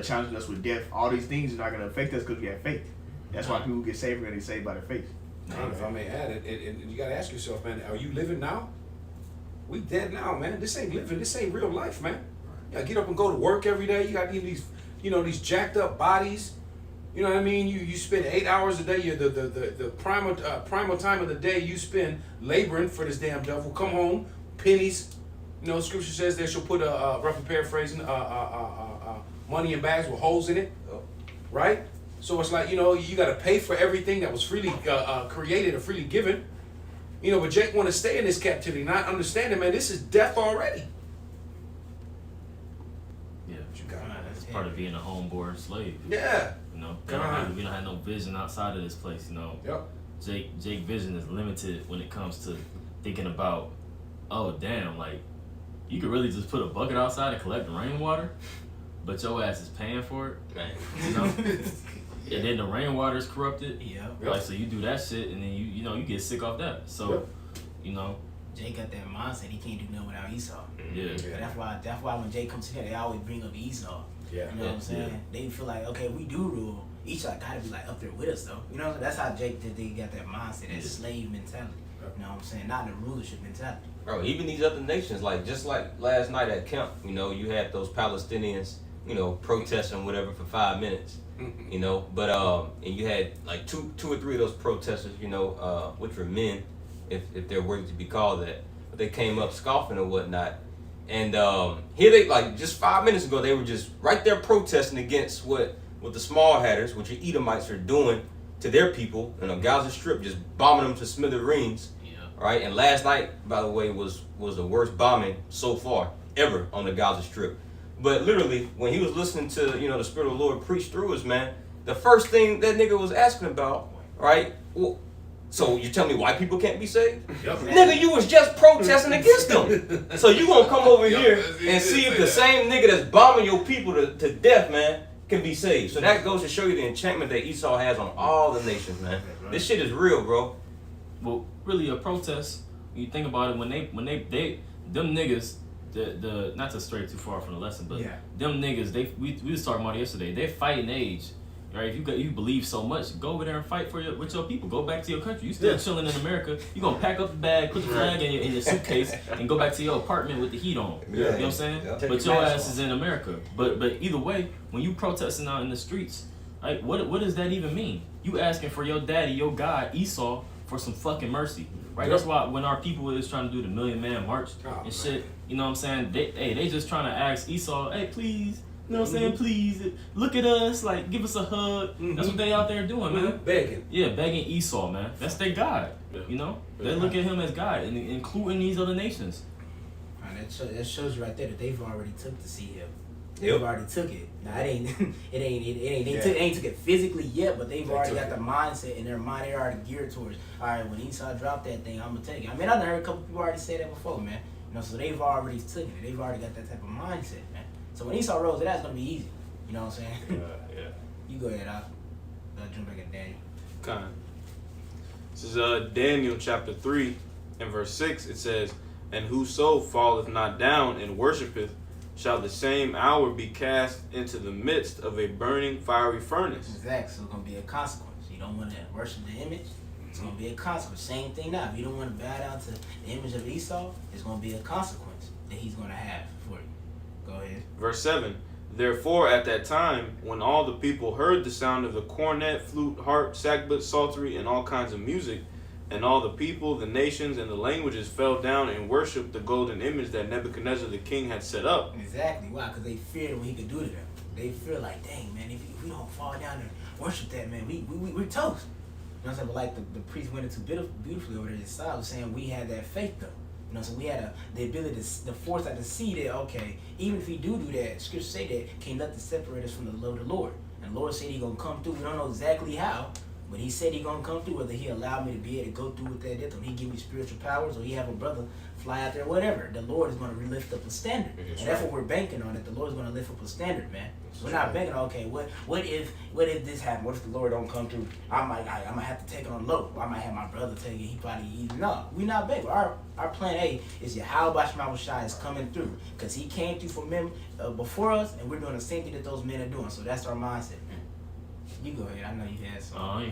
challenging us with death. All these things are not gonna affect us because we have faith. That's why people get saved are gonna get saved by their faith. If I may add it, and you gotta ask yourself, man, are you living now? We dead now, man. This ain't living. This ain't real life, man. You gotta get up and go to work every day. You gotta give these, you know, these jacked up bodies. You know what I mean? You spend 8 hours a day. The primal time of the day you spend laboring for this damn devil. Come home, pennies. You know, Scripture says they shall put roughly paraphrasing, money in bags with holes in it, right? So it's like, you know, you got to pay for everything that was freely created or freely given. You know, but Jake want to stay in this captivity, not understanding, man, this is death already. Yeah, You got it. that's part of being a homeborn slave. Yeah. You know, God. we don't have no vision outside of this place. You know, Yep. Jake vision is limited when it comes to thinking about, oh damn, like you could really just put a bucket outside and collect rainwater, but your ass is paying for it. Man. You know, and then the rainwater is corrupted. Yeah. Like so, you do that shit, and then you know you get sick off that. So, Yep. you know, Jay got that mindset. He can't do nothing without Esau. yeah. But that's why when Jay comes here, they always bring up Esau. Yeah. You know what I'm saying? Yeah. They feel like, okay, we do rule. Esau gotta be like up there with us though. You know, that's how Jake did. They got that mindset, that Yeah. slave mentality. You know what I'm saying? Not the rulership mentality. Bro, even these other nations, like just like last night at camp, you know, you had those Palestinians, you know, protesting whatever for 5 minutes, you know, but and you had like two or three of those protesters, you know, which were men, if they're worthy to be called that, but they came up scoffing or whatnot, and here they like just 5 minutes ago they were just right there protesting against what the small hatters, which your Edomites are doing to their people, you know, Gaza Strip, just bombing them to smithereens. Right, and last night, by the way, was the worst bombing so far ever on the Gaza Strip. But literally, when he was listening to, you know, the Spirit of the Lord preach through us, man, the first thing that nigga was asking about, right? Well, so you tell me white people can't be saved? Yep. Nigga, you was just protesting against them. So you gonna come over here and see if the same nigga that's bombing your people to death, man, can be saved. So that goes to show you the enchantment that Esau has on all the nations, man. This shit is real, bro. Well, really, a protest. You think about it, when they them niggas, the not to stray too far from the lesson, but Yeah. them niggas, we was talking about it yesterday. They're fighting age. Right, if you believe so much, go over there and fight with your people. Go back to your country. You still chilling in America. You gonna pack up the bag, put the flag in your suitcase, and go back to your apartment with the heat on. You know what I'm saying? Yeah. But your ass is in America. But either way, when you protesting out in the streets, like what does that even mean? You asking for your daddy, your God, Esau, for some fucking mercy. Right? That's why when our people is trying to do the Million Man March and shit, you know what I'm saying? They just trying to ask Esau, hey, please. You know what I'm saying? Please, look at us, like, give us a hug. That's what they out there doing, man. Begging. Yeah, begging Esau, man. That's their God, you know? They look at him as God, and including these other nations. And that shows you right there that they've already took the seed hill. Yep. They've already took it. Now it ain't took it physically yet, but they've already got the mindset in their mind. They're already geared towards, all right, when Esau dropped that thing, I'm gonna take it. I mean, I've heard a couple people already say that before, man. You know, so they've already taken it. They've already got that type of mindset, man. So when Esau rose, that's gonna be easy. You know what I'm saying? Yeah. You go ahead, I'll jump back at Daniel. Kind. This is Daniel chapter 3 and verse 6. It says, "And whoso falleth not down and worshipeth, shall the same hour be cast into the midst of a burning fiery furnace." Exactly. So it's gonna be a consequence. You don't want to worship the image. It's gonna be a consequence. Same thing now. If you don't want to bow down to the image of Esau, it's gonna be a consequence that he's gonna have for you. Go ahead. Verse 7, "Therefore at that time, when all the people heard the sound of the cornet, flute, harp, sackbut, psaltery, and all kinds of music, and all the people, the nations, and the languages fell down and worshipped the golden image that Nebuchadnezzar the king had set up." Exactly. Why? Because they feared what he could do to them. They feel like, dang, man, if we don't fall down and worship that, man, we're toast. You know what I'm saying? But like the priest went into beautifully over there, Josiah was saying we had that faith, though. You know, so we had the ability, the foresight to see that, okay, even if we do that, scripture say that, can't nothing separate us from the love of the Lord. And the Lord said he going to come through. We don't know exactly how, but he said he going to come through, whether he allowed me to be able to go through with that death, or he give me spiritual powers, or he have a brother fly out there, whatever. The Lord is going to lift up a standard. That's what we're banking on, that the Lord is going to lift up a standard, man. We're not banking on, okay, what if this happened? What if the Lord don't come through? I might have to take it on low. I might have my brother take it. He probably no. We're not banking. Our plan A is Yahweh Shai is coming through, because he came through for men before us, and we're doing the same thing that those men are doing. So that's our mindset, man. You go ahead. I know you had some. You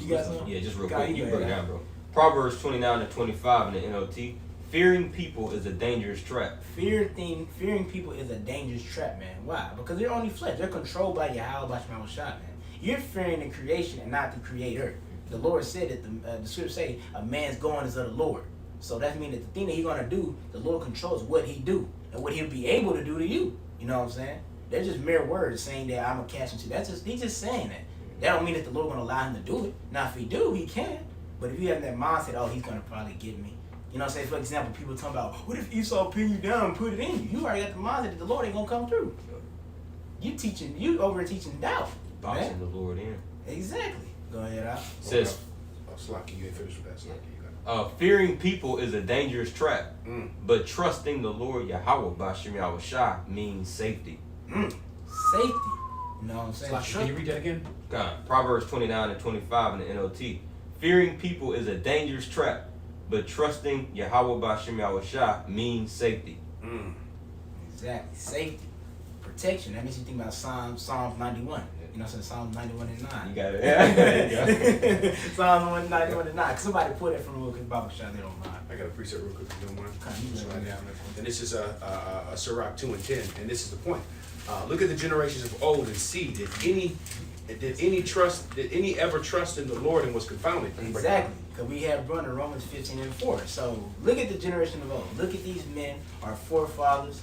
got some? Yeah, just real Go quick. ahead, You go break it ahead. down, bro. Proverbs 29-25 in the NLT. Fearing people is a dangerous trap. Fearing people is a dangerous trap, man. Why? Because they're only flesh. They're controlled by Yahweh Shai, man. You're fearing the creation and not the creator. The Lord said that the scripture say a man's going is of the Lord. So that means that the thing that he's gonna do, the Lord controls what he do and what he'll be able to do to you. You know what I'm saying? They're just mere words saying that I'm gonna catch him to. He's just saying that. That don't mean that the Lord gonna allow him to do it. Now if he do, he can. But if you have that mindset, oh, he's gonna probably get me. You know what I'm saying? For example, people talking about, what if Esau pin you down and put it in you? You already got the mindset that the Lord ain't gonna come through. You over teaching doubt. Boxing Man. the Lord in. Exactly. Go ahead, Al. Says, Slacky, you ain't finished with that. Slacky, you got it. fearing people is a dangerous trap, Mm. but trusting the Lord Yahweh Bashim Yahweh Shai means safety. Safety. You know what I'm saying? Slacky, can you read that again? God, Proverbs 29-25 in the NLT. Fearing people is a dangerous trap, but trusting Yahweh Bashim Yahweh Shai means safety. Mm. Exactly. Safety. Protection. That makes you think about Psalms 91. You know what I'm saying? Psalms 91 and 9. You got it. Yeah. Psalms 91 and 9. Somebody put it from a little Bible shot, they don't mind. I got a precept real quick, if you don't mind. Come, you So go I ahead. got it. And this is Sirach 2 and 10, and this is the point. Look at the generations of old and see, did any ever trust in the Lord and was confounded? Exactly. Because we have run in Romans 15 and 4. So look at the generation of old. Look at these men, our forefathers.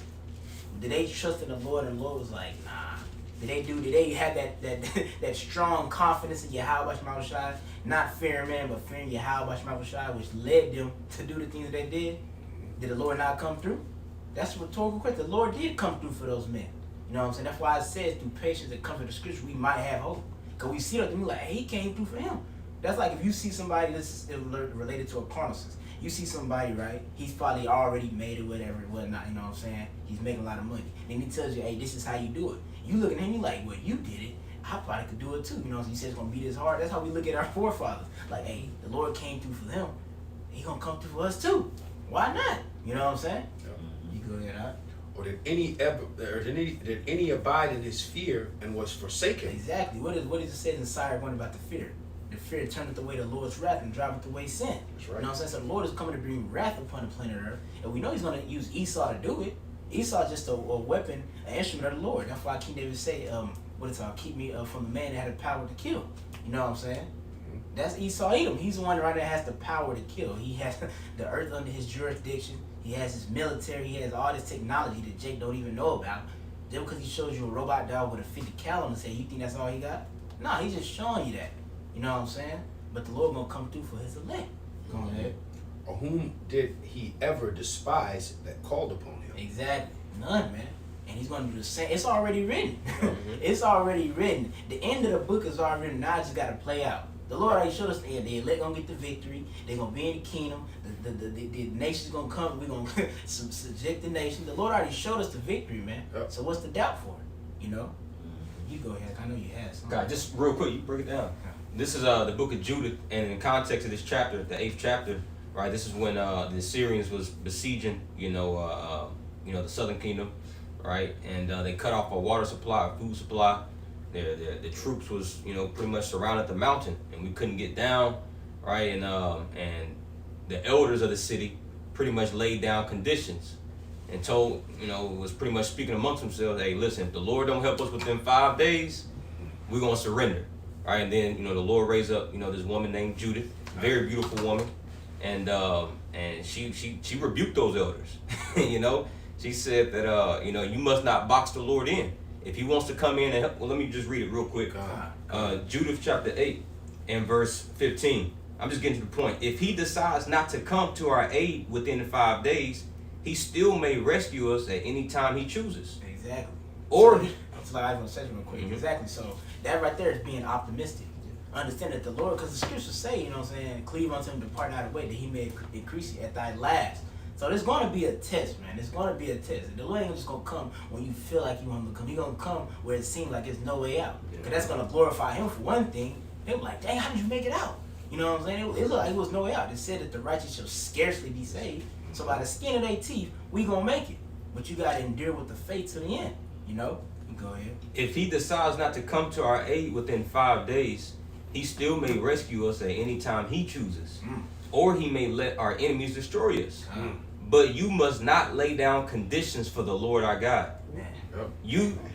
Did they trust in the Lord, and the Lord was like, nah. Did they have that strong confidence in Yahweh Shai, not fearing man, but fearing Yahweh Shai, which led them to do the things that they did? Did the Lord not come through? That's a rhetorical question. The Lord did come through for those men. You know what I'm saying? That's why it says through patience that comes to the scripture, we might have hope. Because we see it, and we're like, hey, he came through for him. That's like if you see somebody that's related to a carnal sense. You see somebody, right? He's probably already made it, whatever, whatnot, you know what I'm saying? He's making a lot of money. Then he tells you, hey, this is how you do it. You look at him, you like, well, you did it. I probably could do it too. You know, you said it's going to be this hard. That's how we look at our forefathers. Like, hey, the Lord came through for them. He going to come through for us too. Why not? You know what I'm saying? You Go ahead, huh? Or did any abide in his fear and was forsaken? Exactly. What does it say in Sirach 1 about the fear? The fear turneth away the Lord's wrath and driveth away sin. That's right. You know what I'm saying? So the Lord is coming to bring wrath upon the planet Earth, and we know He's going to use Esau to do it. Esau is just a weapon, an instrument of the Lord. That's why King David say, what it's called, keep me from the man that had the power to kill. You know what I'm saying? That's Esau Edom. He's the one right that has the power to kill. He has the earth under his jurisdiction. He has his military. He has all this technology that Jake don't even know about. Just because he shows you a robot dog with a 50 cal on his head, you think that's all he got? No, he's just showing you that. You know what I'm saying? But the Lord gonna come through for his elect. Go ahead. Or whom did he ever despise that called upon him? Exactly. None, man. And he's gonna do the same. It's already written. It's already written. The end of the book is already written. Now it just gotta play out. The Lord already showed us the elect gonna get the victory. They're gonna be in the kingdom. The nation's gonna come. We're gonna subject the nation. The Lord already showed us the victory, man. Yep. So what's the doubt for it? You know? You go ahead. I know you had some. God, just real quick, you break it down. This is the book of Judith, and in context of this chapter, the 8th chapter, right? This is when the Assyrians was besieging, the southern kingdom, right? And they cut off a water supply, a food supply. The troops was, pretty much surrounded the mountain, and we couldn't get down, right? And the elders of the city pretty much laid down conditions and told, was pretty much speaking amongst themselves, hey, listen, if the Lord don't help us within 5 days, we're gonna surrender. Right, and then the Lord raised up this woman named Judith, very beautiful woman, and she rebuked those elders. She said that you must not box the Lord in. If He wants to come in and help, well, let me just read it real quick. Judith chapter 8 and verse 15. I'm just getting to the point. If He decides not to come to our aid within 5 days, He still may rescue us at any time He chooses. Exactly. Or it's like I was gonna say real quick. Mhm. Exactly. So that right there is being optimistic. Understand that the Lord, because the scriptures say, cleave unto Him, depart not away, that He may increase you at thy last. So there's going to be a test, man. There's going to be a test. The Lord ain't just going to come when you feel like you want Him to come. He's going to come where it seems like there's no way out. Because that's going to glorify Him for one thing. They'll be like, dang, how did you make it out? You know what I'm saying? It looked like it was no way out. It said that the righteous shall scarcely be saved. So by the skin of their teeth, we going to make it. But you got to endure with the faith to the end. Go ahead. if He decides not to come to our aid within 5 days, He still may rescue us at any time He chooses. Or He may let our enemies destroy us. But you must not lay down conditions for the Lord our God. Man,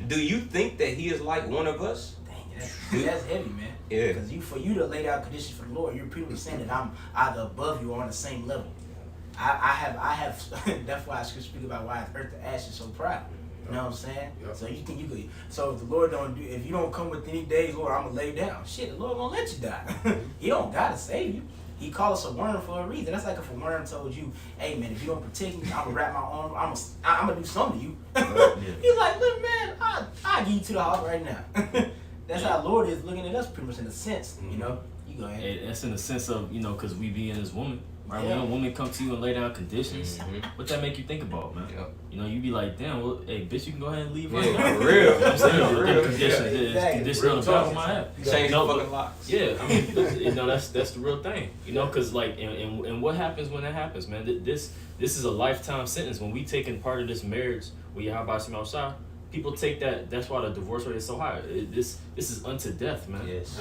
Do you think that He is like one of us? dang, that's heavy, man. Yeah. Because for you to lay down conditions for the Lord, you're pretty much saying that I'm either above you or on the same level. I have. That's why I speak about why earth to ash is so proud. You know what I'm saying? Yep. So you think you could? So if the Lord if you don't come with any days, Lord, I'm gonna lay down. Shit, the Lord gonna let you die. He don't gotta save you. He called us a worm for a reason. That's like if a worm told you, "Hey man, if you don't protect me, I'm gonna wrap my arm. I'm gonna do something to you." He's like, "Look, man, I'll get you to the house right now." That's how the Lord is looking at us, pretty much in a sense. You go ahead. Hey, that's in the sense of, because we being this woman. Right? Yeah. When a woman come to you and lay down conditions, Mhm. what that make you think about, man? Yep. You be like, damn, well, hey, bitch, you can go ahead and leave right Yeah, now. for real. You know what I'm saying? For The real. conditions Yeah, is exactly. conditional Real on the back talk. of my head. Change No, the but- fucking locks. Yeah, I mean, that's the real thing, because like, and what happens when that happens, man? This is a lifetime sentence. When we taking part of this marriage, we have by some outside, people take that. That's why the divorce rate is so high. This is unto death, man. Yes.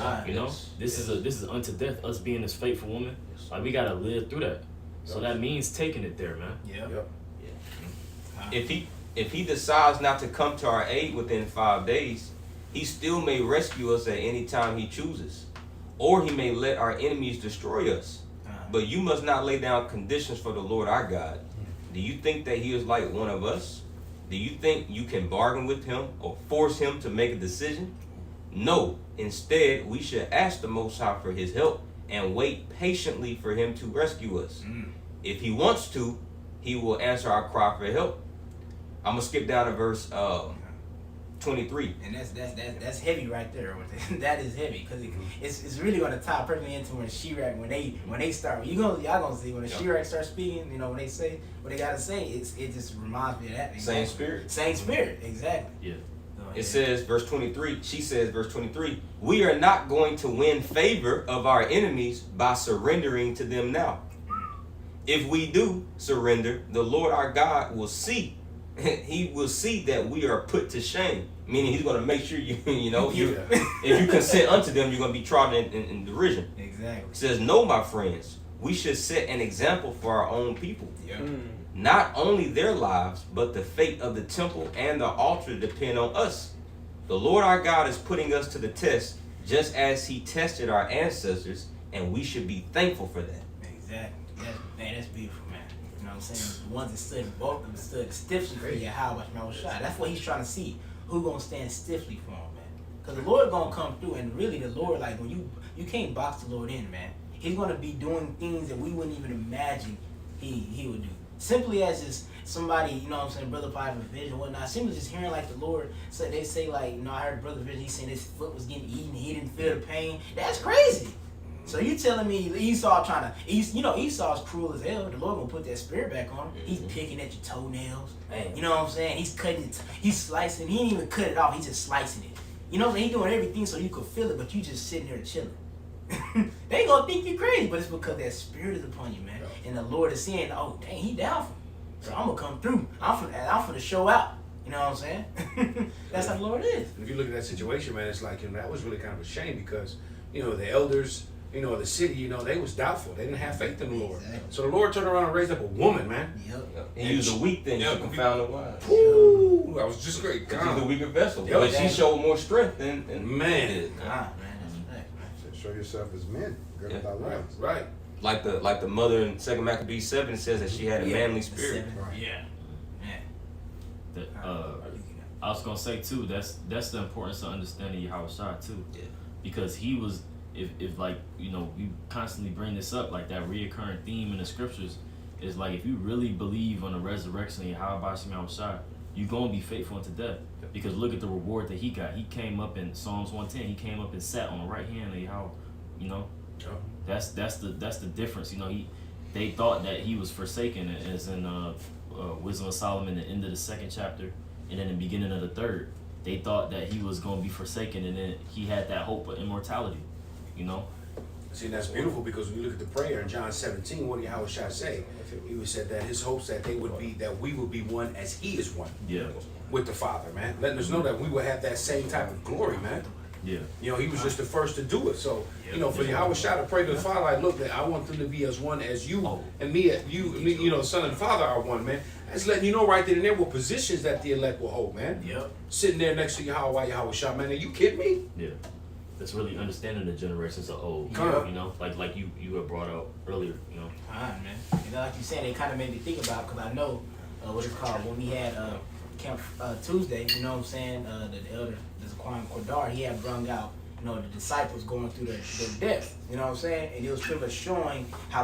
This is unto death. Us being this faithful woman, like we gotta live through that. So that means taking it there, man. Yeah. Yep. If he decides not to come to our aid within 5 days, He still may rescue us at any time He chooses. Or He may let our enemies destroy us. But you must not lay down conditions for the Lord our God. Do you think that He is like one of us? Do you think you can bargain with Him or force Him to make a decision? No. Instead, we should ask the Most High for His help and wait patiently for Him to rescue us. If He wants to, He will answer our cry for help. I'm gonna skip down to verse 23. And that's heavy right there. That is heavy because it's really gonna tie perfectly into when Shirach when they start. Y'all gonna see when the Shirach starts speaking. When they say what they gotta say, it just reminds me of that. Same spirit. Same spirit, exactly. Yeah. It says, verse 23, she says, verse 23, we are not going to win favor of our enemies by surrendering to them now. If we do surrender, the Lord our God will see he will see that we are put to shame. Meaning he's going to make sure you Yeah. if you consent unto them, you're going to be trodden in derision. Exactly. It says, no, my friends, we should set an example for our own people. Yeah. Not only their lives, but the fate of the temple and the altar depend on us. The Lord our God is putting us to the test, just as he tested our ancestors, and we should be thankful for that. Exactly. Man, that's beautiful, man. You know what I'm saying? The ones that stood, both of them stood stiffly for Yahweh Shai. That's what he's trying to see. Who gonna stand stiffly for him, man? Because the Lord gonna come through, and really the Lord, like when you can't box the Lord in, man. He's gonna be doing things that we wouldn't even imagine he would do. Simply as just somebody, you know what I'm saying, Brother Pie of Vision and whatnot, simply just hearing like the Lord say, they say like, you know, I heard Brother Vision, he saying his foot was getting eaten, he didn't feel the pain. That's crazy. So you telling me Esau's cruel as hell. The Lord gonna put that spirit back on him. He's picking at your toenails. Man. You know what I'm saying? He's cutting it, he's slicing. He ain't even cut it off, he's just slicing it. You know what I'm saying? He's doing everything so you could feel it, but you just sitting there chilling. They gonna think you crazy, but it's because that spirit is upon you, man. And the Lord is saying, oh dang, he down for me. So I'm gonna come through. I'm finna show out. You know what I'm saying? That's how the Lord is. If you look at that situation, man, it's like, that was really kind of a shame because, the elders, the city, they was doubtful. They didn't have faith in the Lord. Exactly. So the Lord turned around and raised up a woman, man. Yep. He used the weak things to confound the wise. Ooh, that was just great. Because he's the weaker vessel. Yo, But she man. showed more strength than Man. did. Ah, man, that's fact, man. Show yourself as men. Good Yeah. without Right, wives. right. Like the mother in 2 Maccabees 7 says that she had a manly spirit. Right. Yeah. Man. I was gonna say too, that's the importance of understanding Yahweh Shai too. Yeah. Because he was, if like, we constantly bring this up, like that reoccurring theme in the scriptures is like, if you really believe on the resurrection of Yahweh Shai, you're gonna be faithful unto death. Because look at the reward that he got. He came up in Psalms 110, he came up and sat on the right hand of Yahweh, That's the difference. They thought that he was forsaken, as in Wisdom of Solomon, the end of the 2nd chapter, and then the beginning of the 3rd. They thought that he was going to be forsaken, and then he had that hope of immortality. See, that's beautiful because when you look at the prayer in John 17, what did Yahweh Shai say? He said that his hopes that we would be one as he is one Yeah, with the Father, man. Letting us know that we will have that same type of glory, man. yeah, He was just the first to do it. So, for Yahweh Shai to pray to the Father, like, look, I want them to be as one as you and me, the Son and the Father are one, man. That's letting you know right then and there what positions that the elect will hold, man. Yep. Sitting there next to Yahweh Shai, man. Are you kidding me? yeah. That's really understanding the generations of old. Yeah. Like you had brought out earlier. Fine, man. Like you said, they kind of made me think about, because I know what it's called when we had Camp Tuesday. You know what I'm saying? The elder, the Zaquan Cordar, he had brung out, the disciples going through their death. You know what I'm saying? And it was pretty much showing how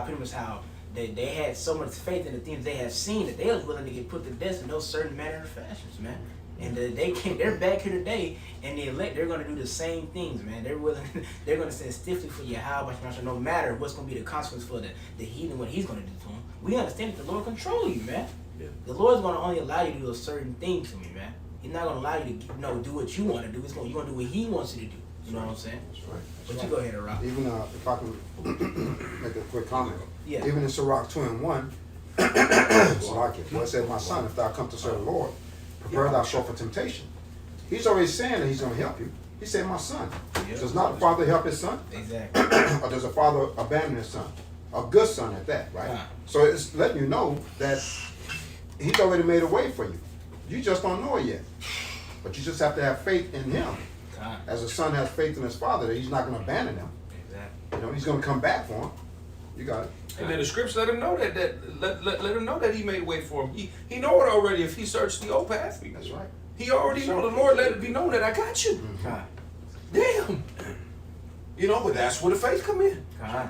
they had so much faith in the things they had seen that they was willing to get put to death in those certain manner of fashions, man. And they're back here today, and the elect, they're gonna do the same things, man. They're gonna stand stiffly for Yahweh, no matter what's gonna be the consequence for the heathen, what he's gonna do to them. We understand that the Lord control you, man. Yeah. The Lord's gonna only allow you to do those certain things to me, man. He's not gonna allow you to do what you want to do. You're gonna do what He wants you to do. You know what I'm saying? That's right. But you go ahead, Rock. Even if I can make a quick comment. Yeah. Even in Sirach 2:1, where it said, my son, if thou come to serve the Lord, prepare thyself for temptation. He's already saying that he's going to help you. He said, my son. Yeah. Does not the father help his son? Exactly. Or does a father abandon his son? A good son at that, right? Yeah. So it's letting you know that he's already made a way for you. You just don't know it yet. But you just have to have faith in him. God. As a son has faith in his father, that he's not going to abandon him. Exactly. He's going to come back for him. You got it. And then the scriptures let him know that let him know that he made a way for him. He know it already if he searched the old path. That's right. He already know. The Lord let it be known that I got you. God. Damn. But that's where the faith come in. God.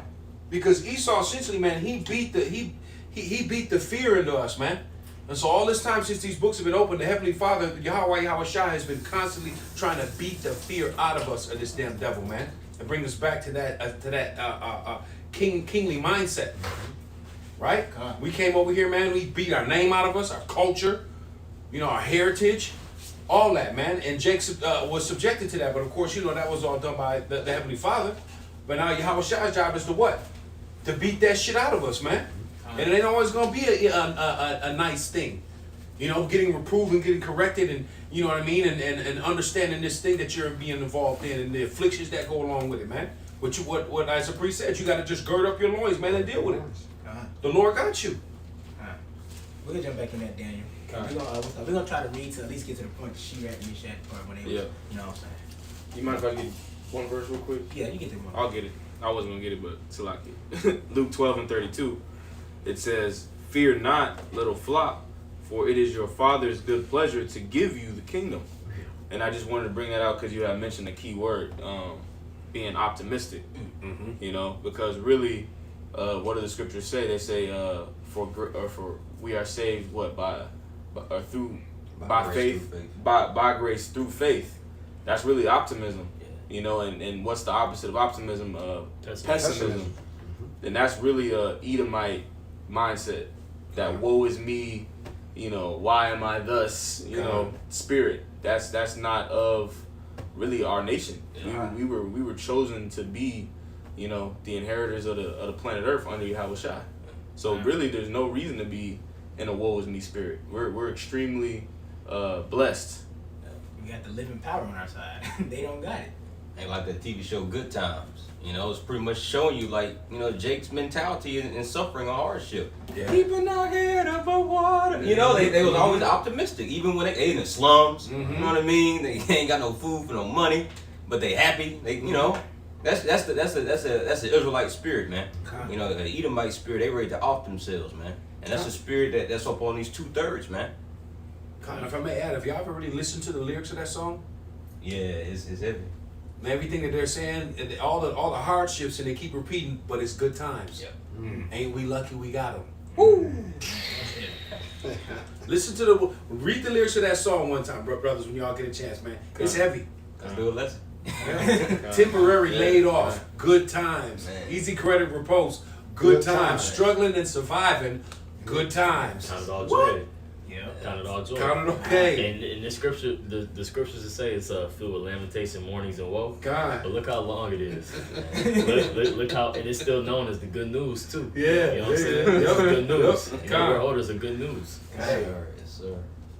Because Esau essentially, man, he beat the fear into us, man. And so all this time since these books have been opened, the Heavenly Father, Yahweh Shai, has been constantly trying to beat the fear out of us of this damn devil, man, and bring us back to that kingly mindset, right? God. We came over here, man. We beat our name out of us, our culture, our heritage, all that, man. And Jacob was subjected to that, but of course, that was all done by the Heavenly Father. But now Yahweh Shai's job is to what? To beat that shit out of us, man. And it ain't always gonna be a nice thing. You know, getting reproved and getting corrected, and you know what I mean, and understanding this thing that you're being involved in, and the afflictions that go along with it, man. What as a priest said, you got to just gird up your loins, man, and deal with it. The Lord got you. We're gonna jump back in that, Daniel. We're gonna try to read to at least get to the point that she read me Meshach part when they was, Yeah. you know what I'm saying? You mind if I get one verse real quick? Yeah, you get the one. I'll get it. I wasn't gonna get it, but Salaki. Luke 12:32. It says, "Fear not, little flock, for it is your Father's good pleasure to give you the kingdom." And I just wanted to bring that out because you had mentioned the key word, being optimistic. You know, because really, what do the scriptures say? They say, for we are saved by faith, by grace through faith. That's really optimism. You know, and what's the opposite of optimism? Pessimism. And that's really a Edomite mindset. That woe is me, you know, why am I thus, you know, spirit. That's not of really our nation. We were chosen to be, you know, the inheritors of the planet Earth under Yahweh Shai. So really there's no reason to be in a woe is me spirit. We're extremely blessed. We got the living power on our side. They don't got it. And like the TV show Good Times, you know, it's pretty much showing you like, you know, Jake's mentality in suffering or hardship. Yeah. Keeping our head above water. You know, they was always optimistic, even when they in the slums. You know what I mean? They ain't got no food for no money, but they happy. They, you know, that's the Israelite spirit, man. You know, the Edomite spirit, they ready to off themselves, man. And that's the spirit that's up on these 2/3, man. And if I may add, have y'all ever really listened to the lyrics of that song? Yeah, it's heavy. Everything that they're saying, and all the hardships, and they keep repeating, but it's good times. Yeah. Ain't we lucky we got them? Woo! Listen to read the lyrics of that song one time, brothers, when y'all get a chance, man. It's heavy. Let's do a lesson. Temporary laid off, good times. Man. Easy credit repose, good Good times. times. Struggling and surviving, good times. Count it all What? joy. Yeah. Count it all joy. Count it okay. And in the scripture, the scriptures that say it's filled with lamentation, mournings, and woe. God. But look how long it is. look how, and it's still known as the good news too. Yeah. You know what I'm saying? Yeah. It's good news. Yep. And the word orders are good news. Yes, sir. Yes, sir.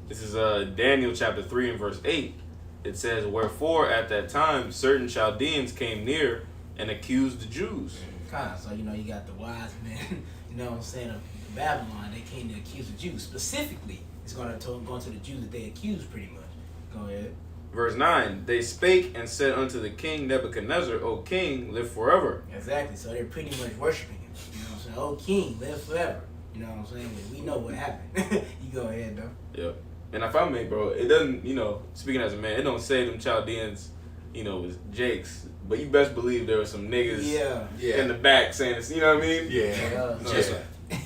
This is Daniel chapter 3 and verse 8. It says, "Wherefore at that time certain Chaldeans came near and accused the Jews." So, you know, you got the wise men, you know what I'm saying, of Babylon. They came to accuse the Jews. Specifically, it's going to the Jews that they accused pretty much. Go ahead. Verse 9, "They spake and said unto the king Nebuchadnezzar, O king, live forever." Exactly. So they're pretty much worshiping him. You know what I'm saying? Oh, king, live forever. You know what I'm saying? We know what happened. You go ahead, though. Yep. And if I may, bro, it doesn't, you know, speaking as a man, it don't say them Chaldeans, you know, was Jakes. But you best believe there were some niggas Yeah. in the back saying this, you know what I mean? Yeah. Just,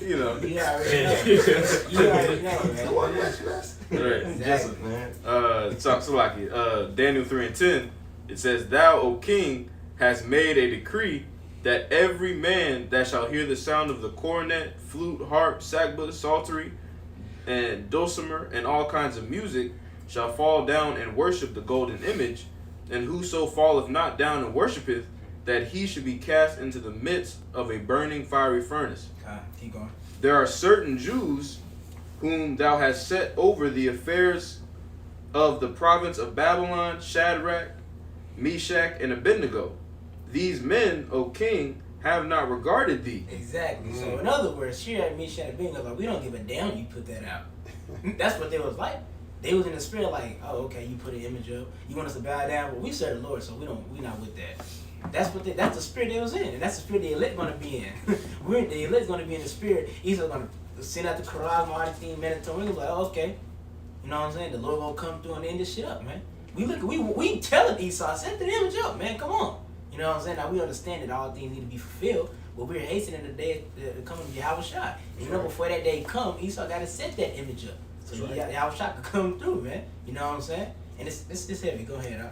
you know. You already know. You already know, man. Right. Exactly. Man. Salaki, Daniel 3 and 10, it says, "Thou, O king, hast made a decree that every man that shall hear the sound of the cornet, flute, harp, sackbut, psaltery, and dulcimer, and all kinds of music, shall fall down and worship the golden image, and whoso falleth not down and worshipeth, that he should be cast into the midst of a burning fiery furnace. Keep going. There are certain Jews whom thou hast set over the affairs of the province of Babylon, Shadrach, Meshach, and Abednego. These men, O king, have not regarded thee." Exactly. So in other words, Shadrach, Meshach, and Abednego, like, we don't give a damn you put that out. That's what they was like. They was in the spirit like, oh, okay, you put an image up. You want us to bow down? Well, we serve the Lord, so we not with that. That's the spirit they was in, and that's the spirit the elect gonna be in. The elect's gonna be in the spirit. He's gonna send out the charisma, all these things, melatonin. Like, oh, okay, you know what I'm saying? The Lord gonna come through and end this shit up, man. We telling Esau, set the image up, man. Come on. You know what I'm saying? Now we understand that all things need to be fulfilled, but we're hastening the day coming of Yahweh Shai. And you know, before that day come, Esau got to set that image up. So Yahweh Shai could come through, man. You know what I'm saying? And it's heavy. Go ahead,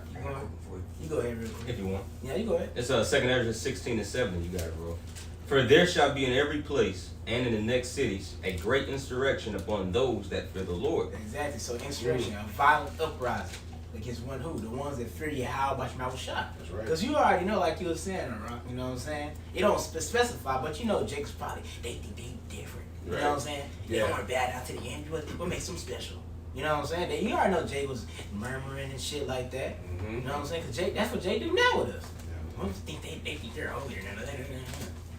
you go ahead real quick. If you want. Yeah, you go ahead. It's 2nd Ezra 16 and 7. You got it, bro. "For there shall be in every place and in the next cities a great insurrection upon those that fear the Lord." Exactly. So insurrection, a violent uprising. against one who? The ones that fear Yahweh by Shema Shah. That's right. Because you already know, like you were saying, you know what I'm saying? It don't specify, but you know Jacob's probably, they think they different. You know what I'm saying? They don't Yeah. want to bow down to the end. What makes them special? You know what I'm saying? You already know Jay was murmuring and shit like that. Mhm. You know what I'm saying? Because Jay, that's what Jay do now with us. Yeah. Most think they think they're holier than us.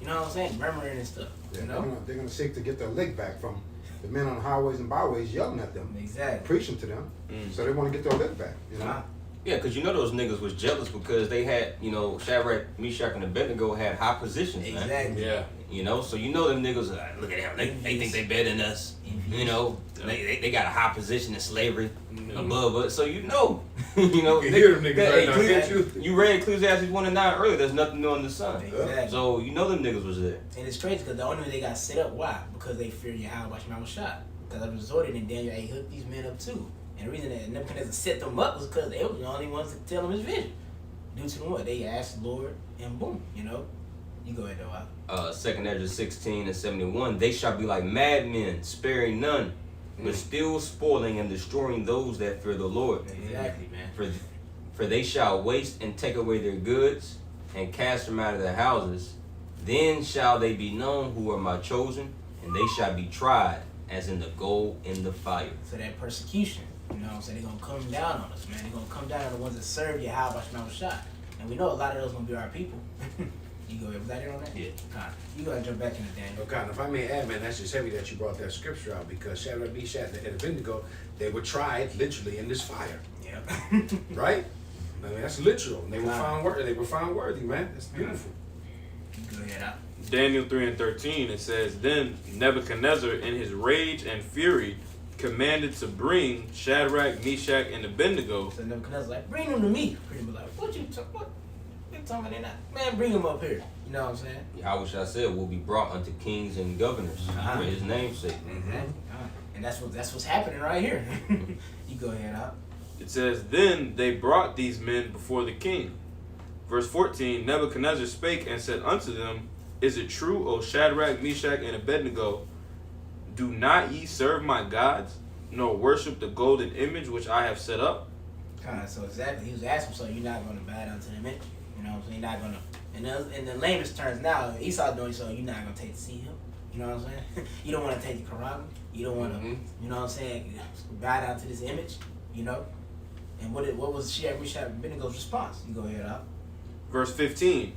You know what I'm saying? Murmuring and stuff. Yeah, You know? they're gonna seek to get their lick back from the men on the highways and byways yelling at them, Exactly. preaching to them. So they want to get their lick back. You know. Nah. Yeah, because you know those niggas was jealous because they had, you know, Shadrach, Meshach, and Abednego had high positions, man. Exactly. Yeah. You know, so you know them niggas, look at them, they think they better than us. You know, they got a high position in slavery above us. So you know, you know. You can hear them niggas right now, Ecclesi- can't you? You read Ecclesiastes 1 and 9 earlier, there's nothing new under the sun. Exactly. So you know them niggas was there. And it's crazy because the only way they got set up, why? Because they fear Yahweh by Shema Shah. Because I resorted and Daniel, hey, hook these men up too. And the reason that Nebuchadnezzar set them up was because they were the only ones that tell him his vision. Due to what? They asked the Lord and boom, you know. You go ahead though. 2nd Ezra 16 and 71, they shall be like madmen, sparing none, but still spoiling and destroying those that fear the Lord. Exactly, man. For they shall waste and take away their goods, and cast them out of their houses. Then shall they be known who are my chosen, and they shall be tried as in the gold in the fire. So that persecution, you know what I'm saying? They're going to come down on us, man. They're going to come down on the ones that serve Yahweh by Shema Shah. And we know a lot of those going to be our people. You go ahead. Was that it on that? Yeah. Kind of. You go ahead and jump back into Daniel. Okay, and if I may add, man, that's just heavy that you brought that scripture out because Shadrach, Meshach, and Abednego, they were tried literally in this fire, Yeah. right? I mean, that's literal. They were Wow. found worthy. They were found worthy, man. That's beautiful. You go ahead out. Daniel 3 and 13, it says, Then Nebuchadnezzar, in his rage and fury, commanded to bring Shadrach, Meshach, and Abednego. So Nebuchadnezzar's like, bring them to me. Pretty much like, what? They talking about they not? Man, bring them up here. You know what I'm saying? Yahweh said will be brought unto kings and governors Uh-huh. for his name's sake. Exactly. And that's what's happening right here. You go ahead out. It says, Then they brought these men before the king. Verse 14, Nebuchadnezzar spake and said unto them, Is it true, O Shadrach, Meshach, and Abednego, do not ye serve my gods, nor worship the golden image which I have set up? So exactly, he was asking, so you're not going to bow down to the image. You know what I'm saying? You're not going to. In the lamest terms now, Esau doing so, you're not going to take the seal. You know what I'm saying? You don't want to take the Quran. You don't want to, you know what I'm saying, bow down to this image, you know? And what was Shadrach, Meshach, and Abednego's response? You go ahead out. Verse 15,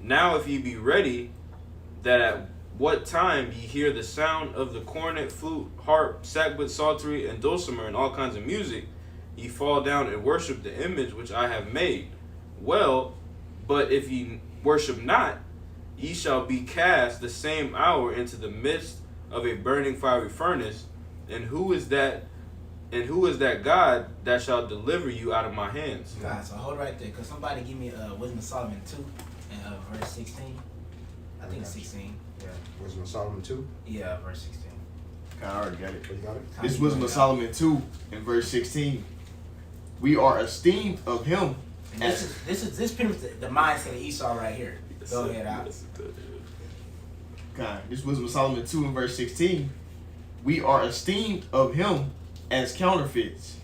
Now if ye be ready, that at what time ye hear the sound of the cornet, flute, harp, sackbut, psaltery, and dulcimer, and all kinds of music, ye fall down and worship the image which I have made. Well, but if ye worship not, ye shall be cast the same hour into the midst of a burning fiery furnace. And who is that God that shall deliver you out of my hands? God, so hold right there, because somebody give me Wisdom of Solomon 2 and verse 16. I think it's 16. Yeah. Wisdom of Solomon 2. Yeah, verse 16. I already got it. Oh, you got it? This Wisdom of Solomon 2 and verse 16. We are esteemed of him And as this pretty much the mindset of Esau right here. Go ahead out. God. This Wisdom of Solomon 2 and verse 16. We are esteemed of him as counterfeits.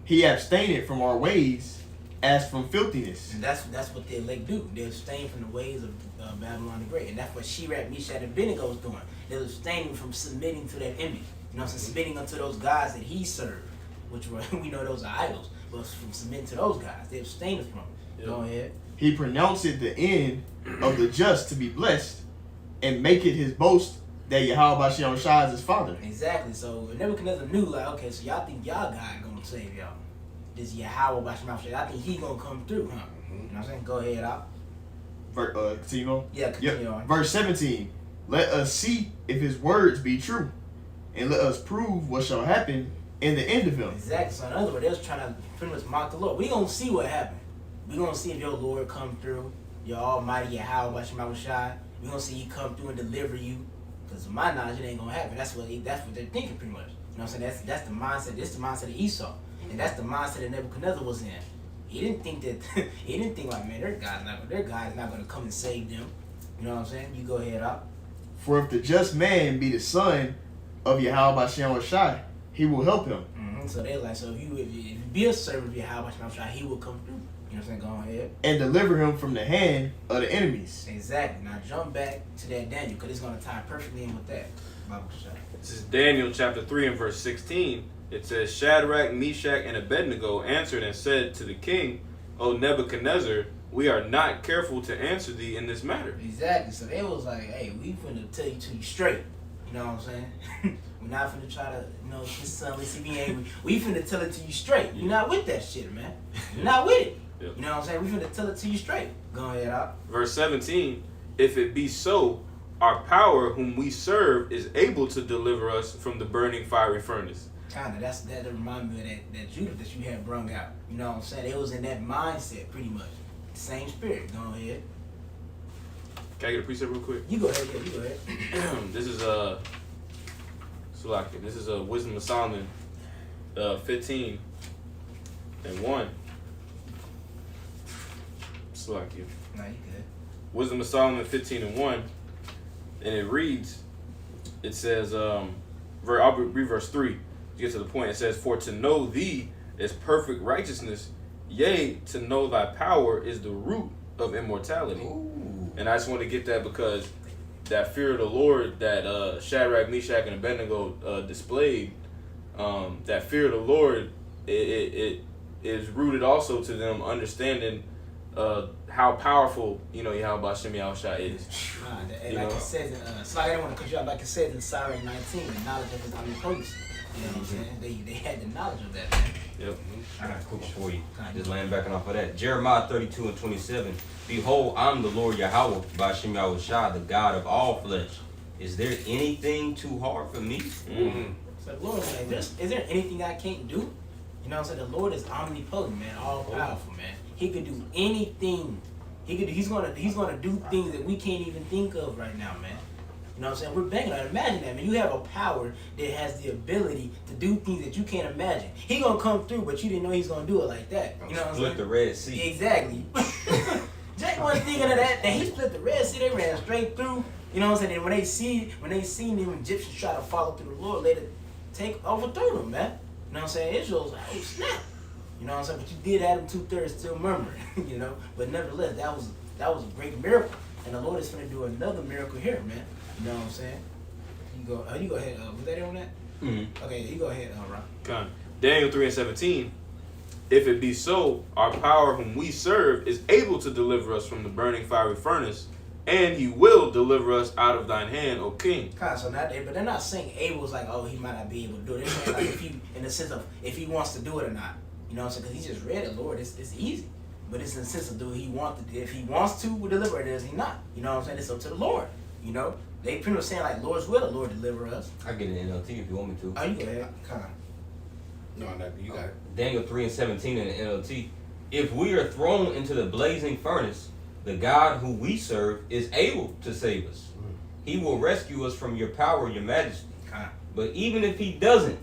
He abstained from our ways as from filthiness. And that's what the elect do. They abstain from the ways of Babylon the Great. And that's what Shadrach, Meshach, and Abednego is doing. They're abstaining from submitting to that image. You know what I'm saying? Submitting unto those gods that he served, which were, we know those are idols. But from submitting to those guys, they abstain from it. Go ahead. He pronounced it the end of the just to be blessed and make it his boast that Yahweh Bashem Shah is his father. Exactly. So Nebuchadnezzar knew, like, okay, so y'all think y'all God gonna save y'all. This Yahweh Bashem Shah, I think he gonna come through, huh? You know what I'm saying? Go ahead out. Continue on? Yeah, continue on. Verse 17. Let us see if his words be true, and let us prove what shall happen in the end of him. Exactly. So in other words, they was trying to pretty much mock the Lord. We gonna see what happened. We gonna see if your Lord come through, your Almighty Yahweh Bashem Shah. We gonna see he come through and deliver you. Because to my knowledge, it ain't gonna happen. That's what they're thinking pretty much. You know what I'm saying? That's the mindset. This is the mindset of Esau, and that's the mindset that Nebuchadnezzar was in. He didn't think that. He didn't think like, man, their God is not gonna come and save them. You know what I'm saying? You go ahead out. For if the just man be the son of Yahweh Bashem Shai, he will help him. Mm-hmm. So they like, so if you be a servant of Yahweh, he will come through. You know what I'm saying? Go ahead. And deliver him from the hand of the enemies. Exactly. Now jump back to that Daniel, because it's going to tie perfectly in with that. This is Daniel chapter 3 and verse 16. It says, Shadrach, Meshach, and Abednego answered and said to the king, O Nebuchadnezzar, we are not careful to answer thee in this matter. Exactly. So they was like, hey, we finna tell you to you straight. You know what I'm saying? We're not finna try to, this son, let's see me angry. We finna tell it to you straight. You're not with that shit, man. You're not with it. Yep. You know what I'm saying? We finna tell it to you straight. Go ahead, out. Verse 17, if it be so, our power whom we serve is able to deliver us from the burning fiery furnace. Kinda. That remind me of that Judah that you had brung out. You know what I'm saying? It was in that mindset, pretty much. Same spirit. Go ahead. Can I get a precept real quick? You go ahead. Yeah, you go ahead. This is Salaki. This is Wisdom of Solomon, 15 and 1. Salaki. Nah, you good. Wisdom of Solomon 15 and 1, and it reads, it says, I'll read verse 3 to get to the point. It says, for to know thee is perfect righteousness, yea, to know thy power is the root of immortality. Ooh. And I just want to get that because that fear of the Lord that Shadrach, Meshach, and Abednego displayed, that fear of the Lord, it is rooted also to them understanding how powerful, Yahweh Hashem Yahushua is. Like it says in, so I don't want to cut you out, like it says in Sirach 19, the knowledge of his omnipotence. You know what I'm saying? They had the knowledge of that, man. Yep. I got a quick for you. Just laying back off of that. Jeremiah 32 and 27. Behold, I'm the Lord Yahweh, Ba'ashem Yahushua, the God of all flesh. Is there anything too hard for me? Mm-hmm. So the Lord is like, is there anything I can't do? You know what I'm saying? The Lord is omnipotent, man, all powerful, man. He could do anything. He's gonna do things that we can't even think of right now, man. You know what I'm saying? We're begging on it. Imagine that, man. You have a power that has the ability to do things that you can't imagine. He gonna come through, but you didn't know he's gonna do it like that. You know what I'm saying? Split the Red Sea. Exactly. Jack wasn't thinking of that he split the Red Sea, they ran straight through. You know what I'm saying? And when they seen them Egyptians try to follow through the Lord, they overthrew them, man. You know what I'm saying? Israel was like, oh snap. You know what I'm saying? But you did have them 2/3 still murmuring, But nevertheless, that was a great miracle. And the Lord is gonna do another miracle here, man. You know what I'm saying? You go ahead. Was that it on that? Mm-hmm. Okay, you go ahead, Ron. Come. Daniel 3 and 17. If it be so, our power whom we serve is able to deliver us from the burning fiery furnace, and he will deliver us out of thine hand, O king. So not but they're not saying able is like, oh, he might not be able to do it. They're saying like if he, in the sense of if he wants to do it or not. You know what I'm saying? Because he just read it, Lord, it's easy. But it's in the sense of if he wants to, will deliver it, does he not? You know what I'm saying? It's up to the Lord. They pretty much saying like, Lord's will, the Lord deliver us. I get an NLT if you want me to. Oh, you go ahead. Come on. No, you got it. Daniel 3 and 17 in the NLT. If we are thrown into the blazing furnace, the God who we serve is able to save us. He will rescue us from your power, your majesty. But even if he doesn't,